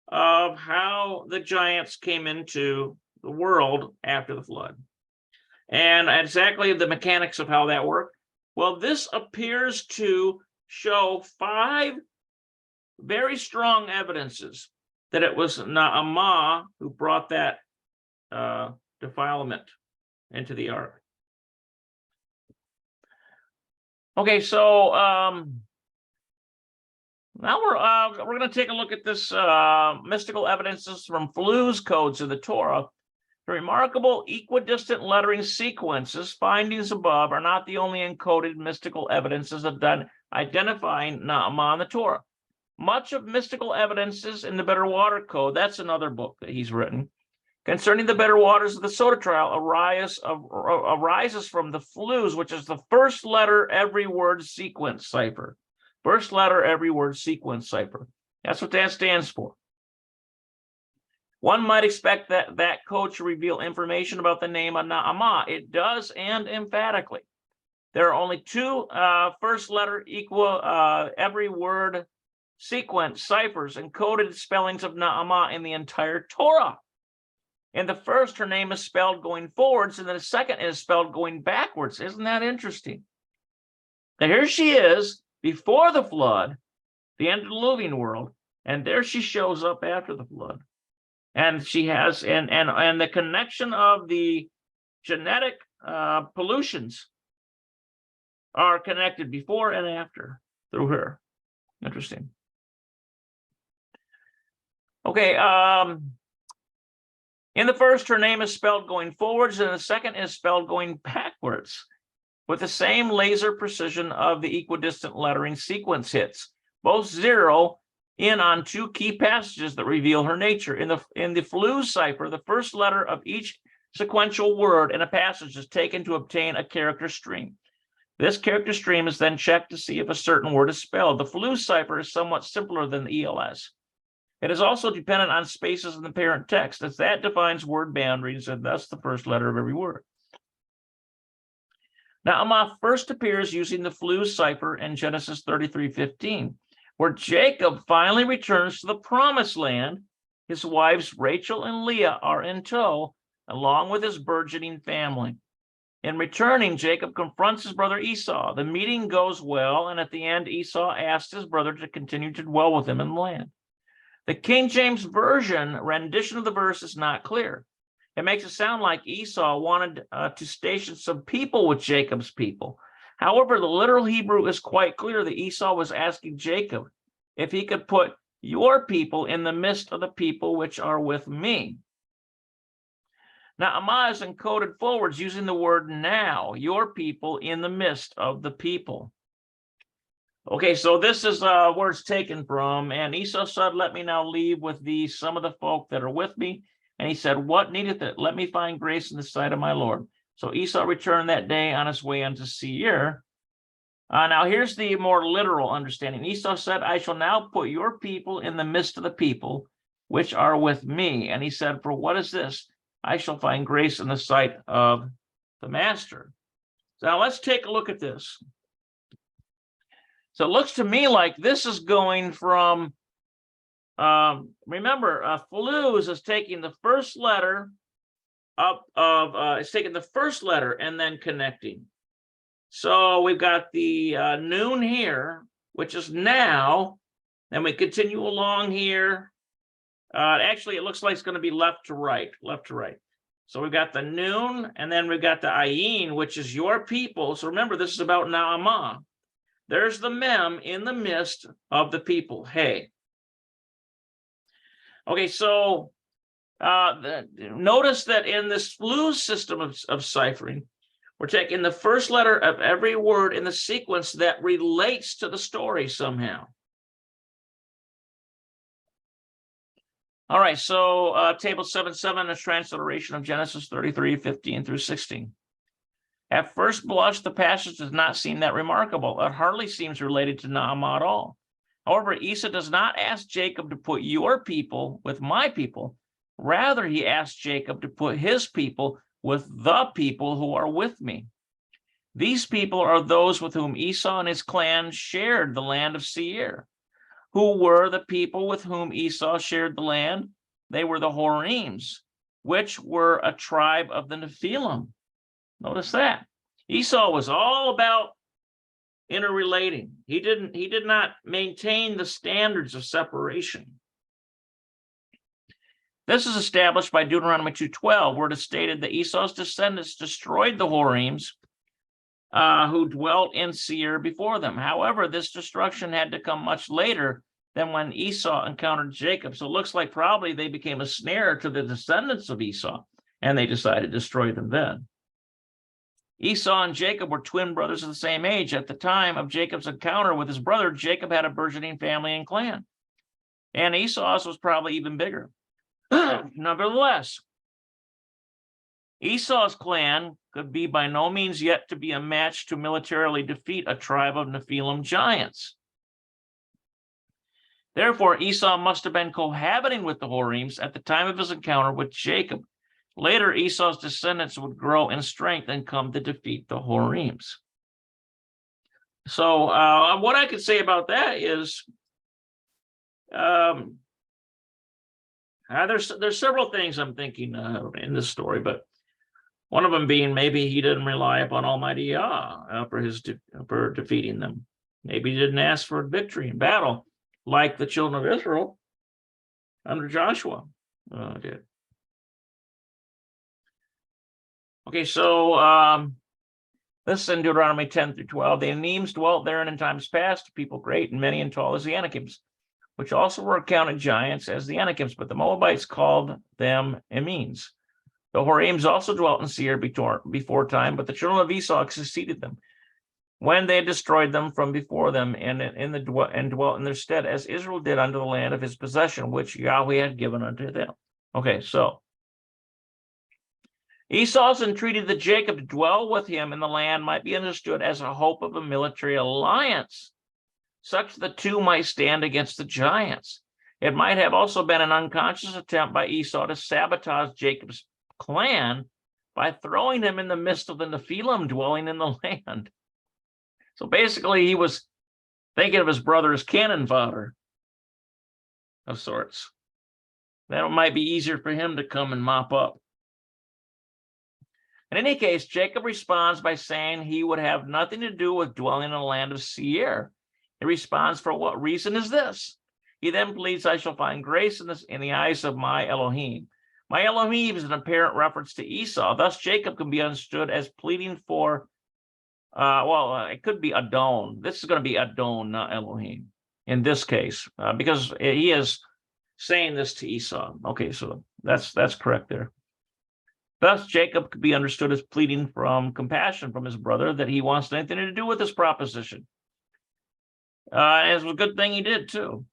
of how the giants came into the world after the flood, and exactly the mechanics of how that worked. Well, this appears to show 5 very strong evidences that it was Naamah who brought that defilement into the ark. Okay, so now we're going to take a look at this mystical evidences from Flu's codes of the Torah The remarkable equidistant lettering sequences findings above are not the only encoded mystical evidences of identifying Na'amah in the Torah. Much of mystical evidences in the Bitter Water Code, that's another book that he's written, concerning the bitter waters of the Soda trial arises from the flues, which is the first letter every word sequence cipher. First letter every word sequence cipher. That's what that stands for. One might expect that code to reveal information about the name of Na'amah. It does, and emphatically. There are only two first letter equal every word sequence ciphers encoded spellings of Na'amah in the entire Torah. In the first, her name is spelled going forwards, and then the second is spelled going backwards. Isn't that interesting? Now here she is before the flood, the antediluvian world, and there she shows up after the flood. And she has, and the connection of the genetic pollutions are connected before and after through her. Interesting. Okay, in the first, her name is spelled going forwards, and the second is spelled going backwards, with the same laser precision of the equidistant lettering sequence hits. Both zero in on two key passages that reveal her nature. In the Flues cipher, the first letter of each sequential word in a passage is taken to obtain a character stream. This character stream is then checked to see if a certain word is spelled. The Flues cipher is somewhat simpler than the ELS. It is also dependent on spaces in the parent text, as that defines word boundaries, and thus the first letter of every word. Na'amah first appears using the Flues cipher in Genesis 33:15, where Jacob finally returns to the promised land. His wives Rachel and Leah are in tow, along with his burgeoning family. In returning, Jacob confronts his brother Esau. The meeting goes well, and at the end, Esau asks his brother to continue to dwell with him in the land. The King James Version rendition of the verse is not clear. It makes it sound like Esau wanted to station some people with Jacob's people. However, the literal Hebrew is quite clear that Esau was asking Jacob if he could put your people in the midst of the people which are with me. Na'amah is encoded forwards using the word now, your people in the midst of the people. Okay, so this is where it's taken from. And Esau said, let me now leave with thee some of the folk that are with me. And he said, what needeth it? Let me find grace in the sight of my Lord. So Esau returned that day on his way unto Seir. Now here's the more literal understanding. Esau said, I shall now put your people in the midst of the people which are with me. And he said, for what is this? I shall find grace in the sight of the master. So now let's take a look at this. So it looks to me like this is going from, remember, Flues is taking the first letter up of, it's taking the first letter and then connecting. So we've got the noon here, which is now, then we continue along here. Actually, it looks like it's going to be left to right. So we've got the noon, and then we've got the ayin, which is your people. So remember, this is about Na'amah. There's the mem in the midst of the people. Hey. Okay, so notice that in this Flues system of ciphering, we're taking the first letter of every word in the sequence that relates to the story somehow. All right, so table 7.7 is transliteration of Genesis 33:15 through 16. At first blush, the passage does not seem that remarkable. It hardly seems related to Na'amah at all. However, Esau does not ask Jacob to put your people with my people. Rather, he asks Jacob to put his people with the people who are with me. These people are those with whom Esau and his clan shared the land of Seir. Who were the people with whom Esau shared the land? They were the Horims, which were a tribe of the Nephilim. Notice that. Esau was all about interrelating. He did not maintain the standards of separation. This is established by Deuteronomy 2:12, where it is stated that Esau's descendants destroyed the Horims who dwelt in Seir before them. However, this destruction had to come much later than when Esau encountered Jacob. So it looks like probably they became a snare to the descendants of Esau. and they decided to destroy them then. Esau and Jacob were twin brothers of the same age. At the time of Jacob's encounter with his brother, Jacob had a burgeoning family and clan, and Esau's was probably even bigger. Nevertheless, Esau's clan could be by no means yet to be a match to militarily defeat a tribe of Nephilim giants. Therefore, Esau must have been cohabiting with the Horims at the time of his encounter with Jacob. Later, Esau's descendants would grow in strength and come to defeat the Horims. So what I could say about that is there's several things I'm thinking in this story, but one of them being maybe he didn't rely upon Almighty Yah for defeating them. Maybe he didn't ask for victory in battle like the children of Israel under Joshua did. Okay, so this is in Deuteronomy 10 through 12. The Anims dwelt therein in times past, people great and many and tall as the Anakims, which also were accounted giants as the Anakims, but the Moabites called them Emins. The Horims also dwelt in Seir before time, but the children of Esau succeeded them when they had destroyed them from before them and dwelt in their stead, as Israel did unto the land of his possession, which Yahweh had given unto them. Okay, so Esau's entreaty that Jacob to dwell with him in the land might be understood as a hope of a military alliance, such that the two might stand against the giants. It might have also been an unconscious attempt by Esau to sabotage Jacob's clan by throwing him in the midst of the Nephilim dwelling in the land. So basically, he was thinking of his brother as cannon fodder of sorts. That might be easier for him to come and mop up. In any case, Jacob responds by saying he would have nothing to do with dwelling in the land of Seir. He responds, for what reason is this? He then pleads, I shall find grace in the eyes of my Elohim. My Elohim is an apparent reference to Esau. Thus, Jacob can be understood as pleading for, it could be Adon. This is going to be Adon, not Elohim, in this case, because he is saying this to Esau. Okay, so that's correct there. Thus, Jacob could be understood as pleading from compassion from his brother that he wants anything to do with this proposition. And it's a good thing he did, too.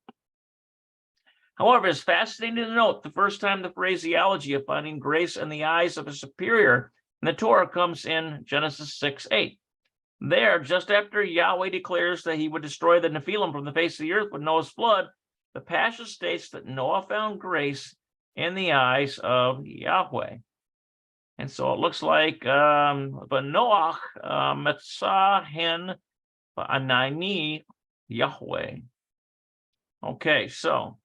However, it's fascinating to note the first time the phraseology of finding grace in the eyes of a superior in the Torah comes in Genesis 6:8. There, just after Yahweh declares that he would destroy the Nephilim from the face of the earth with Noah's flood, the passage states that Noah found grace in the eyes of Yahweh. And so it looks like Noach Metzah hen Anani Yahweh. Okay, so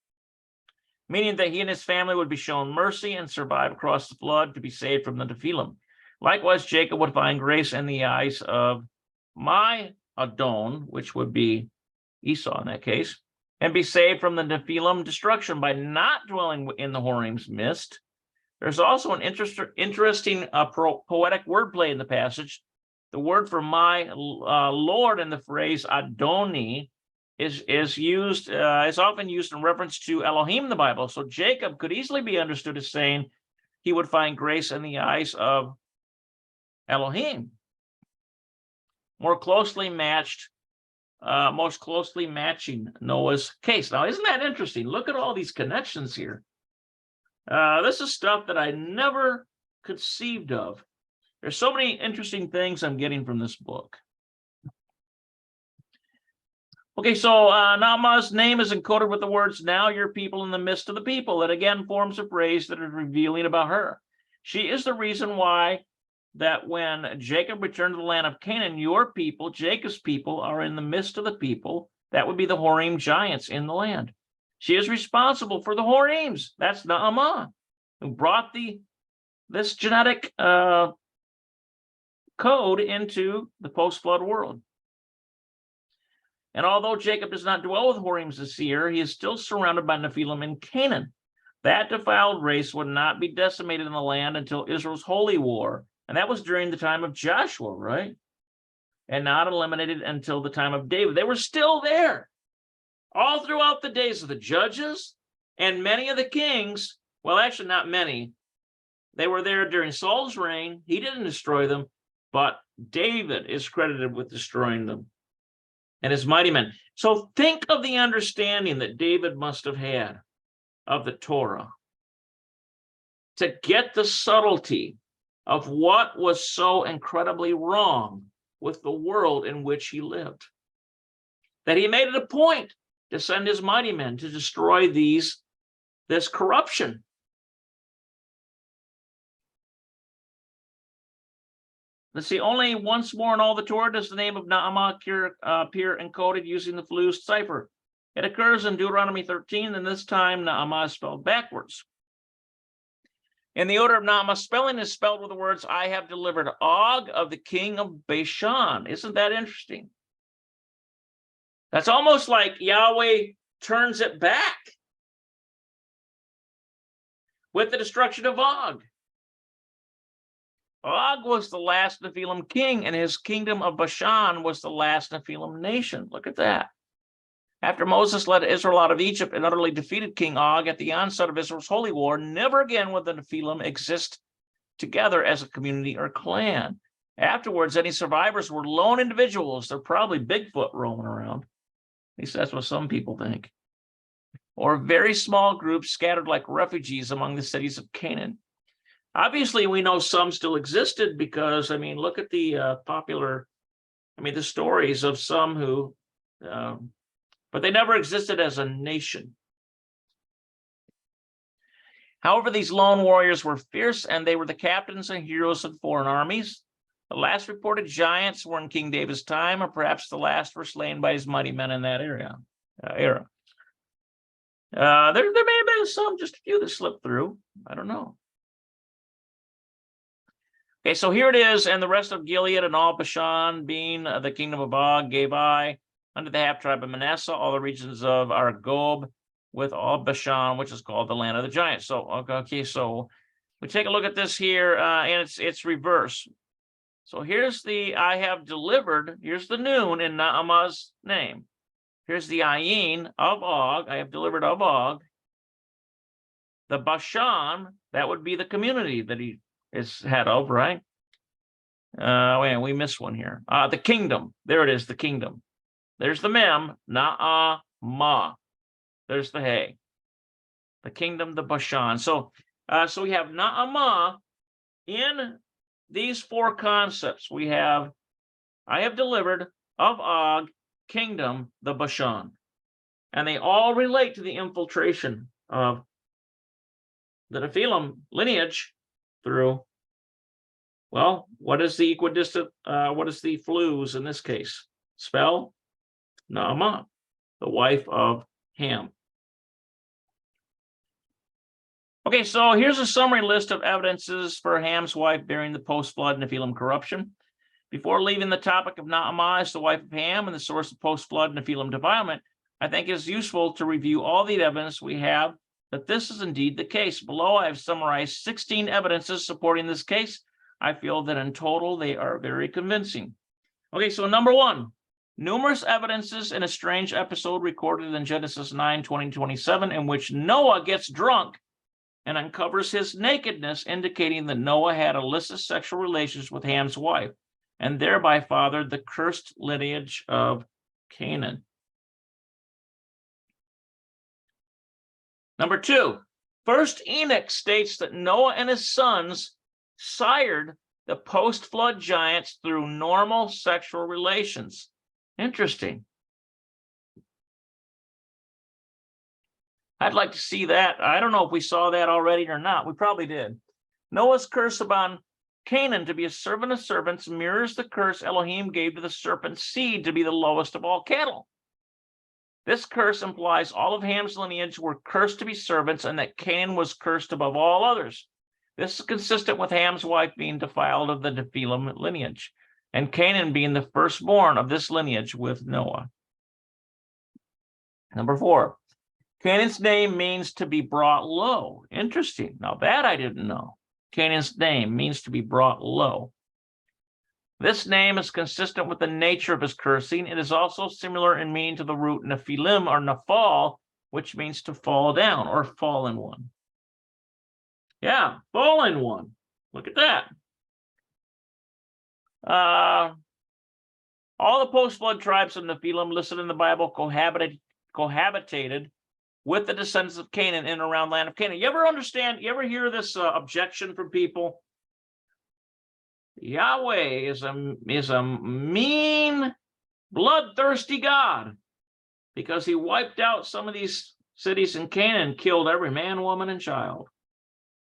meaning that he and his family would be shown mercy and survive across the flood to be saved from the Nephilim. Likewise, Jacob would find grace in the eyes of my Adon, which would be Esau in that case, and be saved from the Nephilim destruction by not dwelling in the Horim's midst. There's also an interesting poetic wordplay in the passage. The word for my Lord in the phrase Adoni is used, is often used in reference to Elohim in the Bible. So Jacob could easily be understood as saying he would find grace in the eyes of Elohim. Most closely matching Noah's case. Now, isn't that interesting? Look at all these connections here. This is stuff that I never conceived of. There's so many interesting things I'm getting from this book. Okay, so Naamah's name is encoded with the words, now your people in the midst of the people. That again forms a phrase that is revealing about her. She is the reason why that when Jacob returned to the land of Canaan, your people, Jacob's people, are in the midst of the people. That would be the Horim giants in the land. She is responsible for the Horims. That's Naamah, who brought this genetic code into the post-flood world. And although Jacob does not dwell with Horims this year, he is still surrounded by Nephilim in Canaan. That defiled race would not be decimated in the land until Israel's holy war. And that was during the time of Joshua, right? And not eliminated until the time of David. They were still there all throughout the days of the judges and many of the kings. Well, actually not many. They were there during Saul's reign. He didn't destroy them, but David is credited with destroying them and his mighty men. So think of the understanding that David must have had of the Torah to get the subtlety of what was so incredibly wrong with the world in which he lived, that he made it a point to send his mighty men to destroy this corruption. Let's see, only once more in all the Torah does the name of Naamah appear encoded using the Fluz cipher. It occurs in Deuteronomy 13, and this time Naamah is spelled backwards. In the order of Naamah spelling is spelled with the words, I have delivered Og of the king of Bashan. Isn't that interesting? That's almost like Yahweh turns it back with the destruction of Og. Og was the last Nephilim king, and his kingdom of Bashan was the last Nephilim nation. Look at that. After Moses led Israel out of Egypt and utterly defeated King Og at the onset of Israel's holy war, never again would the Nephilim exist together as a community or clan. Afterwards, any survivors were lone individuals. They're probably Bigfoot roaming around. At least that's what some people think. Or very small groups scattered like refugees among the cities of Canaan. Obviously, we know some still existed because, I mean, look at the the stories of some who, but they never existed as a nation. However, these lone warriors were fierce, and they were the captains and heroes of foreign armies. The last reported giants were in King David's time, or perhaps the last were slain by his mighty men in that era. There may have been some, just a few that slipped through. I don't know. Okay, so here it is, and the rest of Gilead and all Bashan, being the kingdom of Og, gave I under the half-tribe of Manasseh, all the regions of Argob, with all Bashan, which is called the land of the giants. So, okay, so we take a look at this here, and it's reverse. So here's the I have delivered, here's the noon in Naamah's name. Here's the ayin of Og, I have delivered of Og. The Bashan, that would be the community that he is head of, right? Wait, we missed one here. The kingdom, there it is, the kingdom. There's the mem, Naamah. There's the hay. The kingdom, the Bashan. So we have Naamah in these four concepts. We have, I have delivered of Og, kingdom, the Bashan. And they all relate to the infiltration of the Nephilim lineage through, well, what is the equidistant, what is the Fluz in this case? Spell Naamah, the wife of Ham. Okay, so here's a summary list of evidences for Ham's wife bearing the post-flood Nephilim corruption. Before leaving the topic of Naamah as the wife of Ham and the source of post-flood Nephilim defilement, I think it is useful to review all the evidence we have that this is indeed the case. Below, I have summarized 16 evidences supporting this case. I feel that in total, they are very convincing. Okay, so number one, numerous evidences in a strange episode recorded in Genesis 9:20-27, in which Noah gets drunk and uncovers his nakedness, indicating that Noah had illicit sexual relations with Ham's wife, and thereby fathered the cursed lineage of Canaan. Number two, First Enoch states that Noah and his sons sired the post-flood giants through normal sexual relations. Interesting. I'd like to see that. I don't know if we saw that already or not. We probably did. Noah's curse upon Canaan to be a servant of serpents mirrors the curse Elohim gave to the serpent's seed to be the lowest of all cattle. This curse implies all of Ham's lineage were cursed to be servants, and that Canaan was cursed above all others. This is consistent with Ham's wife being defiled of the Nephilim lineage, and Canaan being the firstborn of this lineage with Noah. Number four, Canaan's name means to be brought low. Interesting. Now that I didn't know. Canaan's name means to be brought low. This name is consistent with the nature of his cursing. It is also similar in meaning to the root Nephilim or Nephal, which means to fall down or fallen one. Yeah, fallen one. Look at that. All the post-flood tribes of Nephilim listed in the Bible cohabitated with the descendants of Canaan in and around land of Canaan. You ever hear this objection from people? Yahweh is a mean, bloodthirsty God because he wiped out some of these cities in Canaan and killed every man, woman, and child.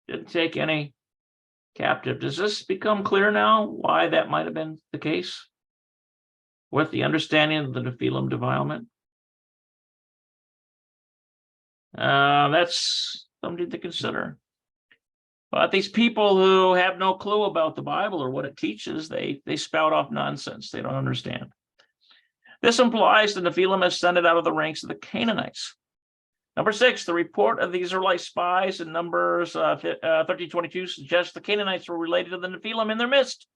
Didn't take any captive. Does this become clear now why that might have been the case with the understanding of the Nephilim defilement? That's something to consider. But these people who have no clue about the Bible or what it teaches, they spout off nonsense. They don't understand. This implies the Nephilim ascended out of the ranks of the Canaanites. Number 6, the report of the Israelite spies in Numbers 13:22 suggests the Canaanites were related to the Nephilim in their midst.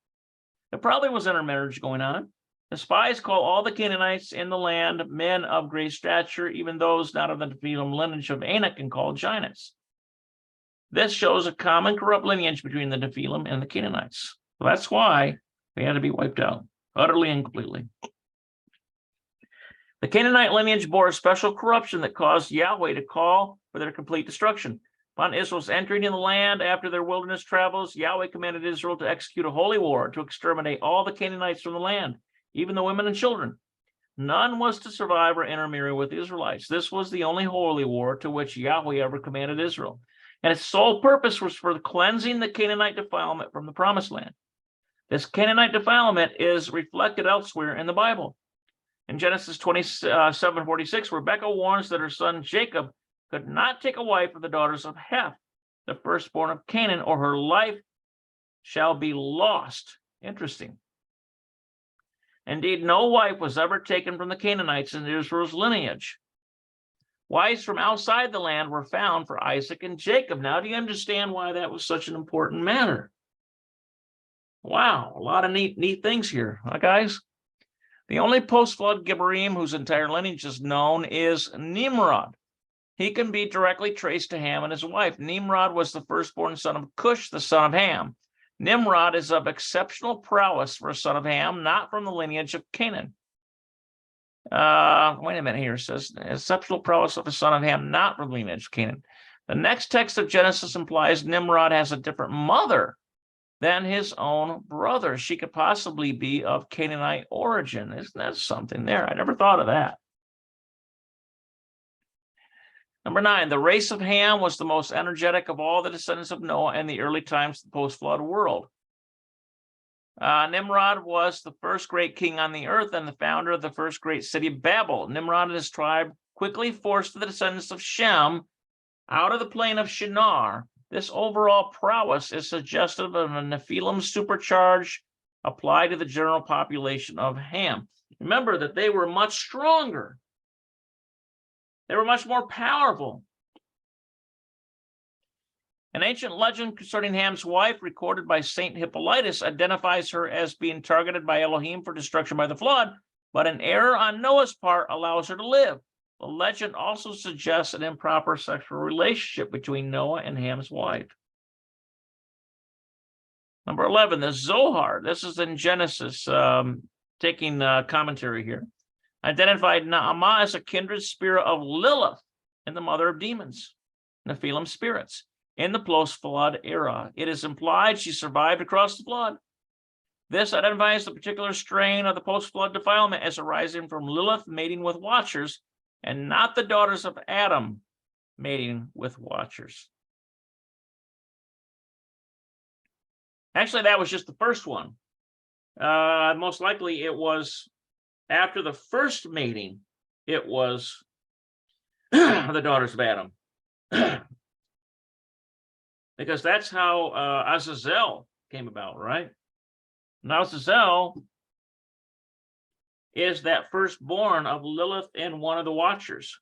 There probably was intermarriage going on. The spies call all the Canaanites in the land men of great stature, even those not of the Nephilim lineage of Anak and called giants. This shows a common corrupt lineage between the Nephilim and the Canaanites. So that's why they had to be wiped out, utterly and completely. The Canaanite lineage bore a special corruption that caused Yahweh to call for their complete destruction. Upon Israel's entering in the land after their wilderness travels, Yahweh commanded Israel to execute a holy war to exterminate all the Canaanites from the land, even the women and children. None was to survive or intermarry with the Israelites. This was the only holy war to which Yahweh ever commanded Israel. And its sole purpose was for cleansing the Canaanite defilement from the promised land. This Canaanite defilement is reflected elsewhere in the Bible. In Genesis 27:46, Rebekah warns that her son Jacob could not take a wife of the daughters of Heth, the firstborn of Canaan, or her life shall be lost. Interesting. Indeed, no wife was ever taken from the Canaanites in Israel's lineage. Wives from outside the land were found for Isaac and Jacob. Now, do you understand why that was such an important matter? Wow, a lot of neat things here, huh, guys? The only post-flood Gibborim whose entire lineage is known is Nimrod. He can be directly traced to Ham and his wife. Nimrod was the firstborn son of Cush, the son of Ham. Nimrod is of exceptional prowess for a son of Ham, not from the lineage of Canaan. Wait a minute here. It says exceptional prowess of a son of Ham, not from the lineage of Canaan. The next text of Genesis implies Nimrod has a different mother than his own brother. She could possibly be of Canaanite origin. Isn't that something there? I never thought of that. Number 9, the race of Ham was the most energetic of all the descendants of Noah in the early times of the post-flood world. Nimrod was the first great king on the earth and the founder of the first great city of Babel. Nimrod and his tribe quickly forced the descendants of Shem out of the plain of Shinar. This overall prowess is suggestive of a Nephilim supercharge applied to the general population of Ham. Remember that they were much stronger. They were much more powerful. An ancient legend concerning Ham's wife, recorded by Saint Hippolytus, identifies her as being targeted by Elohim for destruction by the flood, but an error on Noah's part allows her to live. The legend also suggests an improper sexual relationship between Noah and Ham's wife. Number 11, the Zohar. This is in Genesis, taking commentary here. Identified Naamah as a kindred spirit of Lilith and the mother of demons, Nephilim spirits, in the post-flood era. It is implied she survived across the flood. This identifies the particular strain of the post-flood defilement as arising from Lilith mating with watchers and not the daughters of Adam mating with watchers. Actually, that was just the first one. Most likely it was after the first mating, it was the daughters of Adam. Because that's how Azazel came about, right? Now Azazel is that firstborn of Lilith and one of the watchers.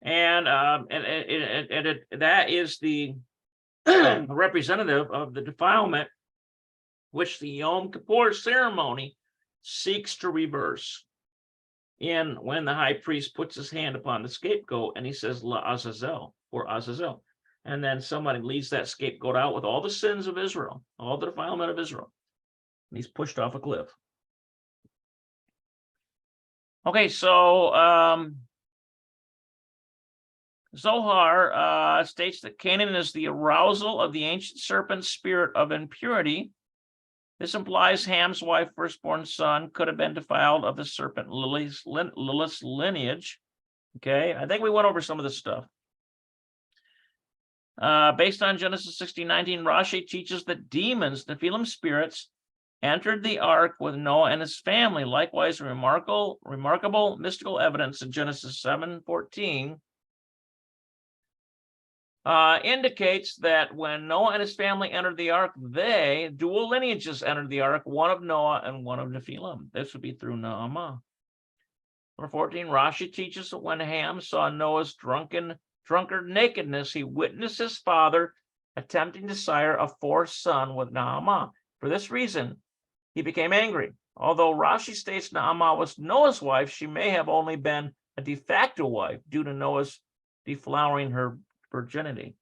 And that is the representative of the defilement which the Yom Kippur ceremony seeks to reverse. When the high priest puts his hand upon the scapegoat and he says La Azazel, or Azazel. And then somebody leads that scapegoat out with all the sins of Israel, all the defilement of Israel. And he's pushed off a cliff. Okay, so Zohar states that Canaan is the arousal of the ancient serpent's spirit of impurity. This implies Ham's wife, firstborn son, could have been defiled of the serpent Lilith's lineage. Okay, I think we went over some of this stuff. Based on Genesis 16:19, Rashi teaches that demons, Nephilim spirits, entered the ark with Noah and his family. Likewise, remarkable mystical evidence in Genesis 7:14 indicates that when Noah and his family entered the ark, dual lineages entered the ark, one of Noah and one of Nephilim. This would be through Naamah. Number 14, Rashi teaches that when Ham saw Noah's drunkard nakedness, he witnessed his father attempting to sire a fourth son with Naamah. For this reason, he became angry. Although Rashi states Naamah was Noah's wife, she may have only been a de facto wife due to Noah's deflowering her virginity.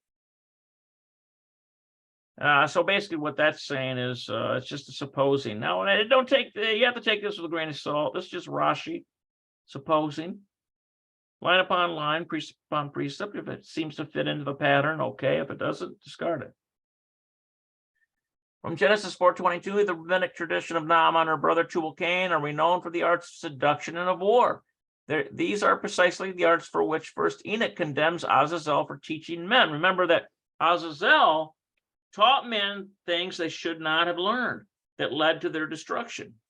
So basically what that's saying is it's just a supposing. Now, don't take, you have to take this with a grain of salt. This is just Rashi supposing. Line upon line, precept upon precept. If it seems to fit into the pattern, okay. If it doesn't, discard it. From Genesis 4:22, the rabbinic tradition of Naamah and her brother Tubal-Cain are renowned for the arts of seduction and of war. These are precisely the arts for which first Enoch condemns Azazel for teaching men. Remember that Azazel taught men things they should not have learned that led to their destruction.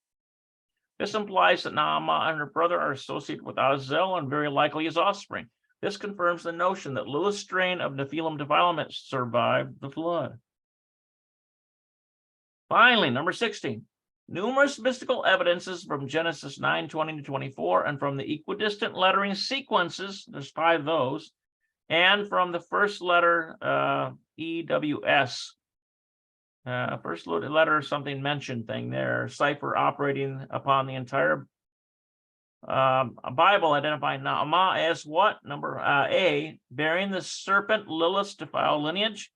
This implies that Naamah and her brother are associated with Azazel and very likely his offspring. This confirms the notion that Lilith's strain of Nephilim defilement survived the flood. Finally, number 16. Numerous mystical evidences from Genesis 9:20 to 24 and from the equidistant lettering sequences, there's 5 of those, and from the first letter EWS, first letter something mentioned thing there, cipher operating upon the entire Bible, identifying Naamah as what? Number A, bearing the serpent Lilith's defiled lineage,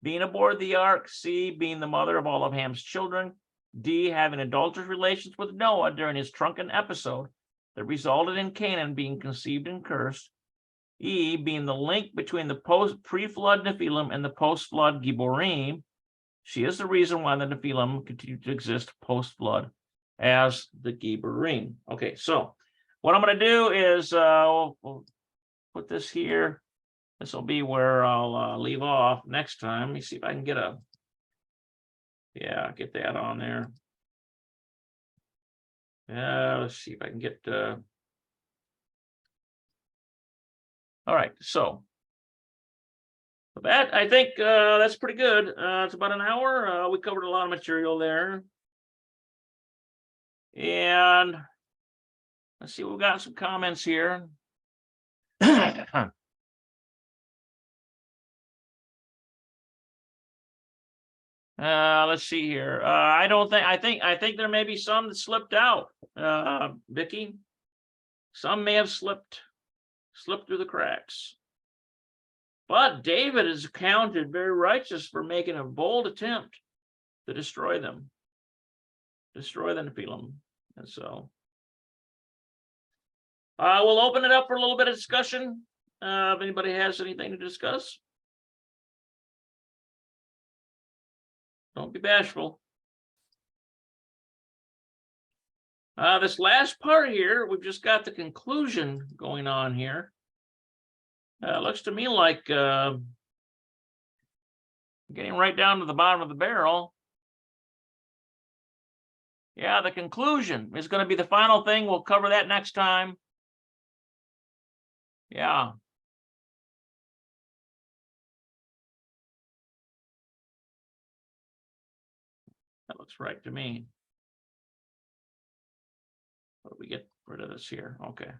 being aboard the ark, C, being the mother of all of Ham's children, D, having adulterous relations with Noah during his drunken episode that resulted in Canaan being conceived and cursed, E, being the link between the pre-flood Nephilim and the post-flood Gibborim. She is the reason why the Nephilim continue to exist post-flood as the Gibborim. Okay, so what I'm going to do is we'll put this here. This will be where I'll leave off next time. Let me see if I can get get that on there. Let's see if I can get all right, so that, I think that's pretty good. It's about an hour. We covered a lot of material there. And let's see, we've got some comments here. Let's see here. I think there may be some that slipped out, Vicky. Some may have slipped through the cracks. But David is counted very righteous for making a bold attempt to destroy the Nephilim. And so we'll open it up for a little bit of discussion. If anybody has anything to discuss. Don't be bashful. This last part here, we've just got the conclusion going on here. Looks to me like getting right down to the bottom of the barrel. Yeah, the conclusion is going to be the final thing. We'll cover that next time. Yeah. That looks right to me. What do we get rid of this here? Okay.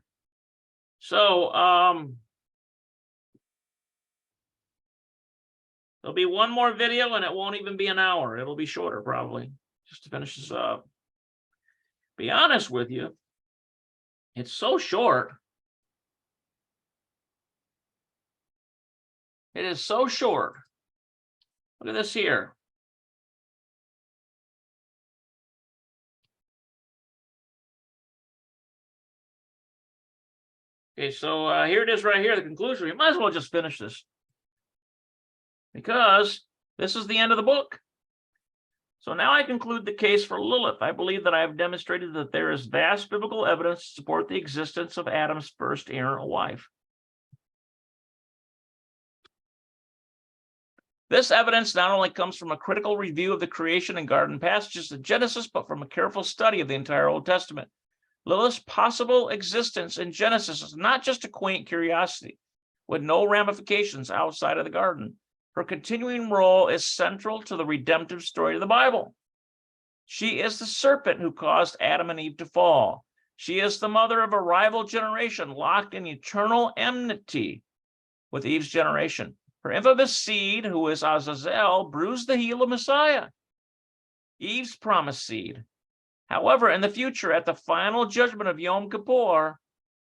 So there'll be one more video and it won't even be an hour. It'll be shorter probably, just to finish this up. Be honest with you, it's so short. It is so short. Look at this here. Okay, so here it is right here, the conclusion. We might as well just finish this, because this is the end of the book. So now I conclude the case for Lilith. I believe that I have demonstrated that there is vast biblical evidence to support the existence of Adam's first errant wife. This evidence not only comes from a critical review of the creation and garden passages of Genesis, but from a careful study of the entire Old Testament. Lilith's possible existence in Genesis is not just a quaint curiosity with no ramifications outside of the garden. Her continuing role is central to the redemptive story of the Bible. She is the serpent who caused Adam and Eve to fall. She is the mother of a rival generation locked in eternal enmity with Eve's generation. Her infamous seed, who is Azazel, bruised the heel of Messiah, Eve's promised seed. However, in the future, at the final judgment of Yom Kippur,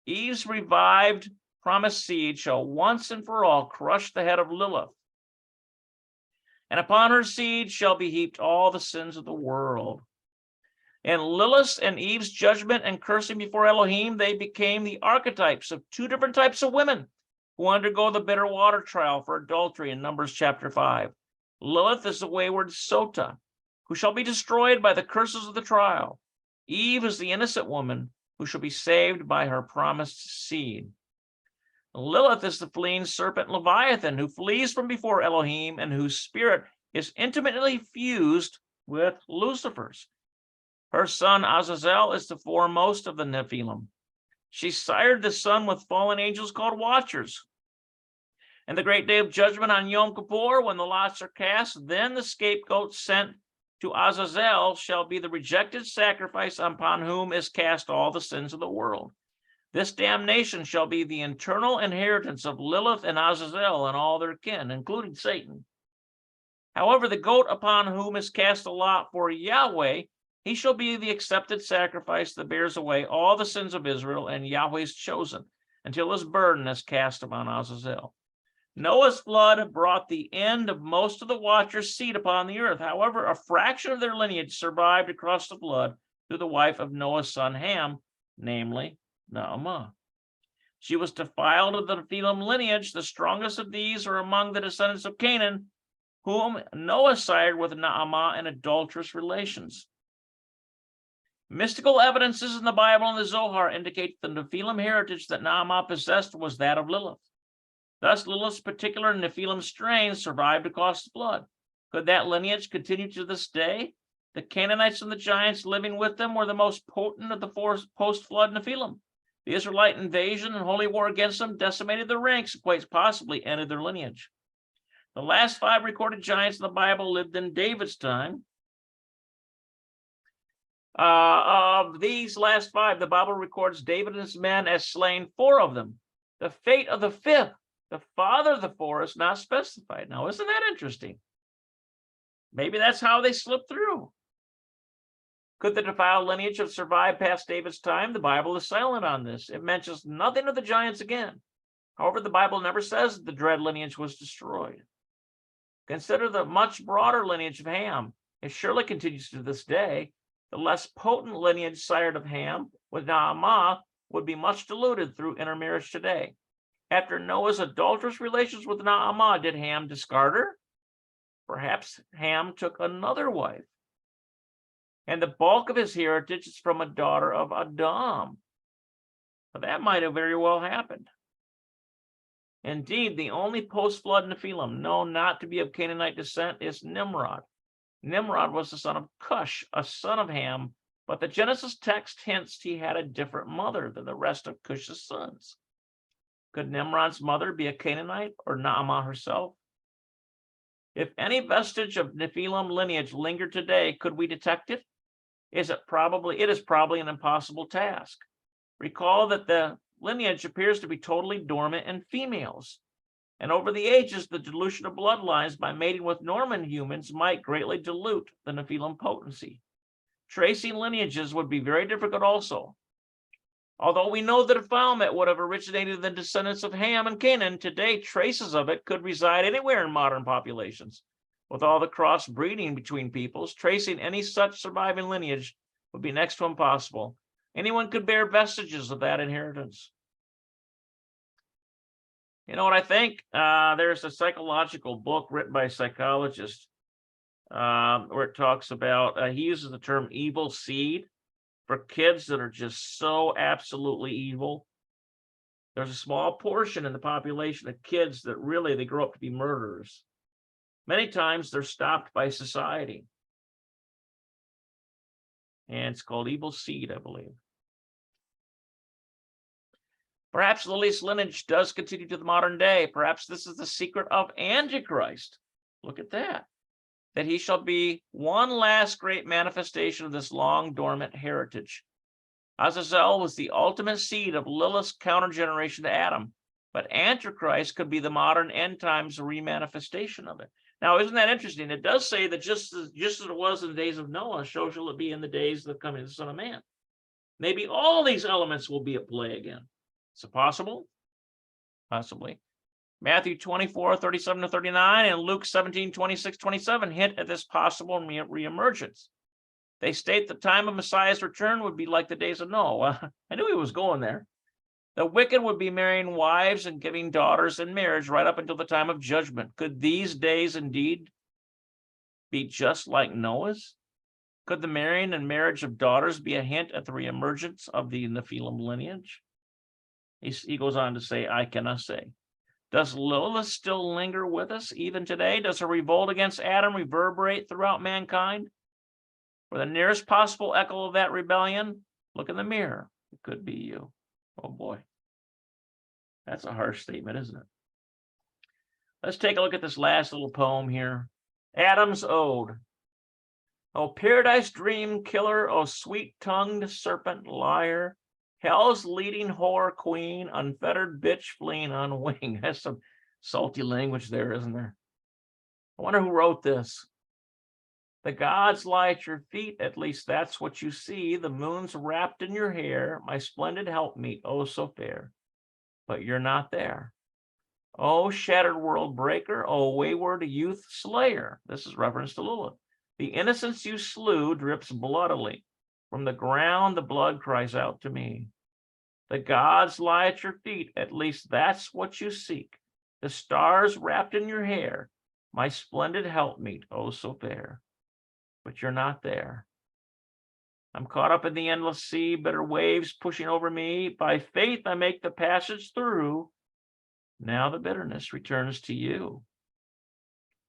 Eve's revived promised seed shall once and for all crush the head of Lilith. And upon her seed shall be heaped all the sins of the world. In Lilith's and Eve's judgment and cursing before Elohim, they became the archetypes of two different types of women who undergo the bitter water trial for adultery in Numbers chapter 5. Lilith is the wayward Sota, who shall be destroyed by the curses of the trial. Eve is the innocent woman who shall be saved by her promised seed. Lilith is the fleeing serpent Leviathan who flees from before Elohim and whose spirit is intimately fused with Lucifer's. Her son Azazel is the foremost of the Nephilim. She sired the son with fallen angels called Watchers. And the great day of judgment on Yom Kippur, when the lots are cast, then the scapegoat sent to Azazel shall be the rejected sacrifice upon whom is cast all the sins of the world. This damnation shall be the eternal inheritance of Lilith and Azazel and all their kin, including Satan. However, the goat upon whom is cast a lot for Yahweh, he shall be the accepted sacrifice that bears away all the sins of Israel and Yahweh's chosen, until his burden is cast upon Azazel. Noah's flood brought the end of most of the Watchers' seed upon the earth. However, a fraction of their lineage survived across the flood through the wife of Noah's son Ham, namely Naamah. She was defiled of the Nephilim lineage. The strongest of these are among the descendants of Canaan, whom Noah sired with Naamah in adulterous relations. Mystical evidences in the Bible and the Zohar indicate the Nephilim heritage that Naamah possessed was that of Lilith. Thus, Lilith's particular Nephilim strain survived across the flood. Could that lineage continue to this day? The Canaanites and the giants living with them were the most potent of the post-flood Nephilim. The Israelite invasion and holy war against them decimated their ranks and quite possibly ended their lineage. The last 5 recorded giants in the Bible lived in David's time. Of these last 5, the Bible records David and his men as slain 4 of them. The fate of the 5th, the father of the 4, is not specified. Now, isn't that interesting? Maybe that's how they slipped through. Could the defiled lineage have survived past David's time? The Bible is silent on this. It mentions nothing of the giants again. However, the Bible never says that the dread lineage was destroyed. Consider the much broader lineage of Ham. It surely continues to this day. The less potent lineage sired of Ham with Naamah would be much diluted through intermarriage today. After Noah's adulterous relations with Naamah, did Ham discard her? Perhaps Ham took another wife. And the bulk of his heritage is from a daughter of Adam. But that might have very well happened. Indeed, the only post-flood Nephilim known not to be of Canaanite descent is Nimrod. Nimrod was the son of Cush, a son of Ham, but the Genesis text hints he had a different mother than the rest of Cush's sons. Could Nimrod's mother be a Canaanite or Naamah herself? If any vestige of Nephilim lineage lingered today, could we detect it? It is probably an impossible task. Recall that the lineage appears to be totally dormant in females. And over the ages, the dilution of bloodlines by mating with Norman humans might greatly dilute the Nephilim potency. Tracing lineages would be very difficult also. Although we know that defilement would have originated in the descendants of Ham and Canaan, today traces of it could reside anywhere in modern populations. With all the cross-breeding between peoples, tracing any such surviving lineage would be next to impossible. Anyone could bear vestiges of that inheritance. You know what I think? There's a psychological book written by a psychologist where it talks about, he uses the term evil seed for kids that are just so absolutely evil. There's a small portion in the population of kids that really, they grow up to be murderers. Many times they're stopped by society. And it's called evil seed, I believe. Perhaps Lilith's lineage does continue to the modern day. Perhaps this is the secret of Antichrist. Look at that. That he shall be one last great manifestation of this long dormant heritage. Azazel was the ultimate seed of Lilith's counter-generation to Adam, but Antichrist could be the modern end times remanifestation of it. Now, isn't that interesting? It does say that just as it was in the days of Noah, so shall it be in the days of the coming of the Son of Man. Maybe all these elements will be at play again. Is it possible? Possibly. Matthew 24:37-39 and Luke 17:26-27 hint at this possible reemergence. They state the time of Messiah's return would be like the days of Noah. I knew he was going there. The wicked would be marrying wives and giving daughters in marriage right up until the time of judgment. Could these days indeed be just like Noah's? Could the marrying and marriage of daughters be a hint at the reemergence of the Nephilim lineage? He goes on to say, I cannot say. Does Lilith still linger with us even today? Does her revolt against Adam reverberate throughout mankind? For the nearest possible echo of that rebellion, look in the mirror. It could be you. Oh boy. That's a harsh statement, isn't it? Let's take a look at this last little poem here. Adam's Ode. Oh, paradise dream killer, oh, sweet-tongued serpent liar, hell's leading whore queen, unfettered bitch fleeing on wing. That's some salty language there, isn't there? I wonder who wrote this. The gods lie at your feet, at least that's what you see. The moon's wrapped in your hair, my splendid helpmeet, oh so fair. But you're not there. Oh, shattered world breaker, oh, wayward youth slayer. This is reference to Lilith. The innocence you slew drips bloodily. From the ground, the blood cries out to me. The gods lie at your feet, at least that's what you seek. The stars wrapped in your hair, my splendid helpmeet, oh so fair. But you're not there. I'm caught up in the endless sea, bitter waves pushing over me. By faith, I make the passage through. Now the bitterness returns to you.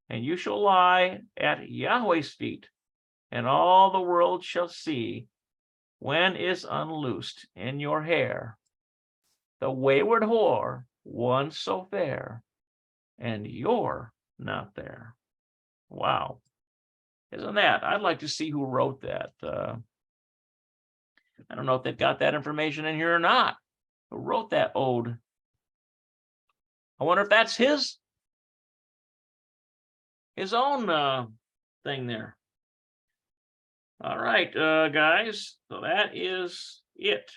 And you shall lie at Yahweh's feet, and all the world shall see when is unloosed in your hair the wayward whore once so fair, and you're not there. Wow. Isn't that? I'd like to see who wrote that. I don't know if they've got that information in here or not. Who wrote that ode? I wonder if that's his own thing there. All right, guys. So that is it.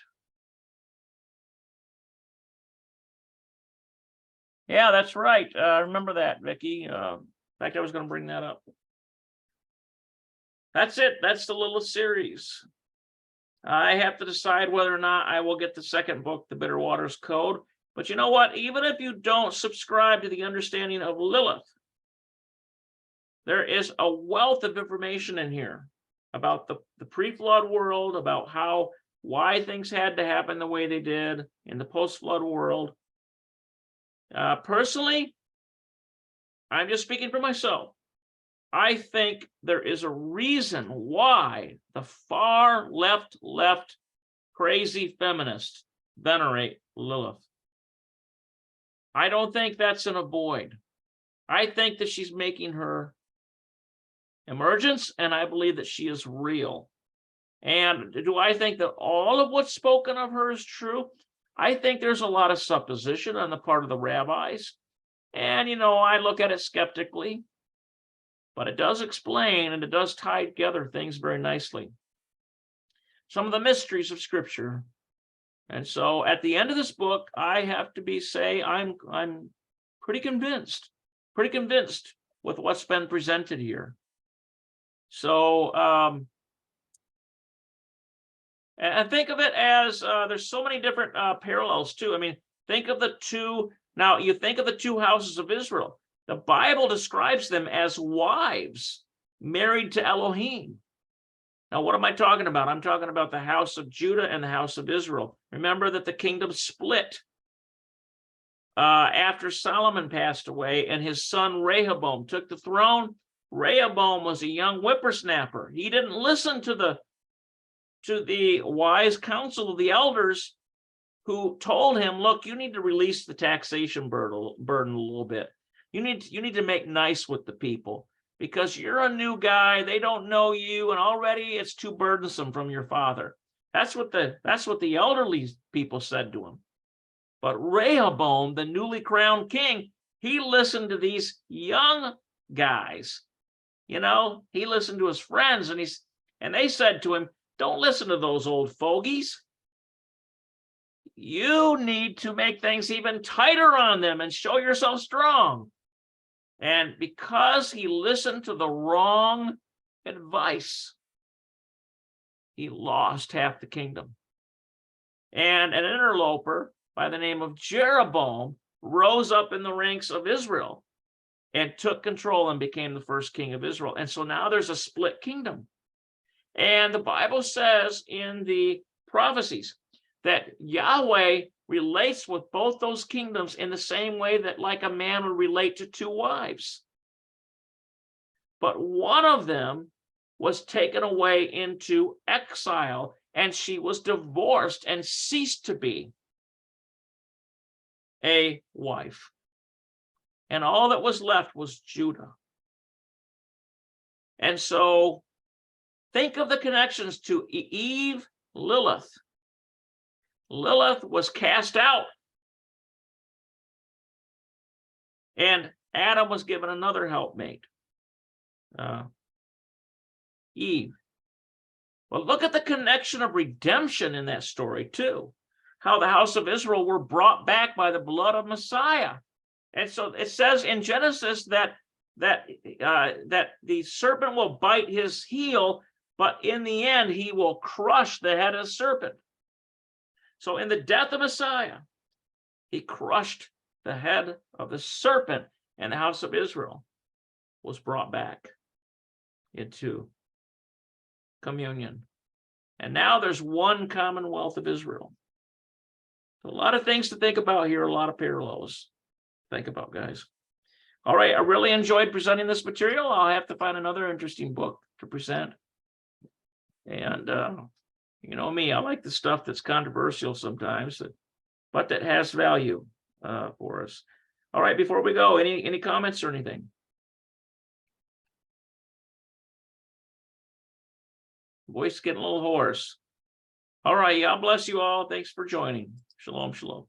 Yeah, that's right. Remember that, Vicky. In fact, I was going to bring that up. That's it. That's the Lilith series. I have to decide whether or not I will get the second book, The Bitter Waters Code. But you know what? Even if you don't subscribe to the understanding of Lilith, there is a wealth of information in here about the pre-flood world, about why things had to happen the way they did in the post-flood world. Personally, I'm just speaking for myself. I think there is a reason why the far left crazy feminists venerate Lilith. I don't think that's in a void. I think that she's making her emergence, and I believe that she is real. And do I think that all of what's spoken of her is true? I think there's a lot of supposition on the part of the rabbis. And, I look at it skeptically. But it does explain and it does tie together things very nicely. Some of the mysteries of Scripture. And so at the end of this book, I have to say I'm pretty convinced with what's been presented here. So and think of it as there's so many different parallels too. I mean, think of the two. Now you think of the two houses of Israel. The Bible describes them as wives married to Elohim. Now, what am I talking about? I'm talking about the house of Judah and the house of Israel. Remember that the kingdom split after Solomon passed away and his son Rehoboam took the throne. Rehoboam was a young whippersnapper. He didn't listen to the wise counsel of the elders who told him, look, you need to release the taxation burden a little bit. You need to make nice with the people because you're a new guy. They don't know you, and already it's too burdensome from your father. That's what the elderly people said to him. But Rehoboam, the newly crowned king, he listened to these young guys. You know, he listened to his friends, and they said to him, don't listen to those old fogies. You need to make things even tighter on them and show yourself strong. And because he listened to the wrong advice, he lost half the kingdom. And an interloper by the name of Jeroboam rose up in the ranks of Israel and took control and became the first king of Israel. And so now there's a split kingdom. And the Bible says in the prophecies that Yahweh relates with both those kingdoms in the same way that like a man would relate to two wives. But one of them was taken away into exile, and she was divorced and ceased to be a wife. And all that was left was Judah. And so think of the connections to Eve, Lilith. Lilith was cast out. And Adam was given another helpmate, Eve. Well, look at the connection of redemption in that story too. How the house of Israel were brought back by the blood of Messiah. And so it says in Genesis that the serpent will bite his heel, but in the end he will crush the head of the serpent. So in the death of Messiah, he crushed the head of the serpent, and the house of Israel was brought back into communion. And now there's one commonwealth of Israel. So a lot of things to think about here, a lot of parallels to think about, guys. All right, I really enjoyed presenting this material. I'll have to find another interesting book to present. And you know me, I like the stuff that's controversial sometimes, but that has value for us. All right, before we go, any comments or anything? Voice getting a little hoarse. All right, God bless you all. Thanks for joining. Shalom, shalom.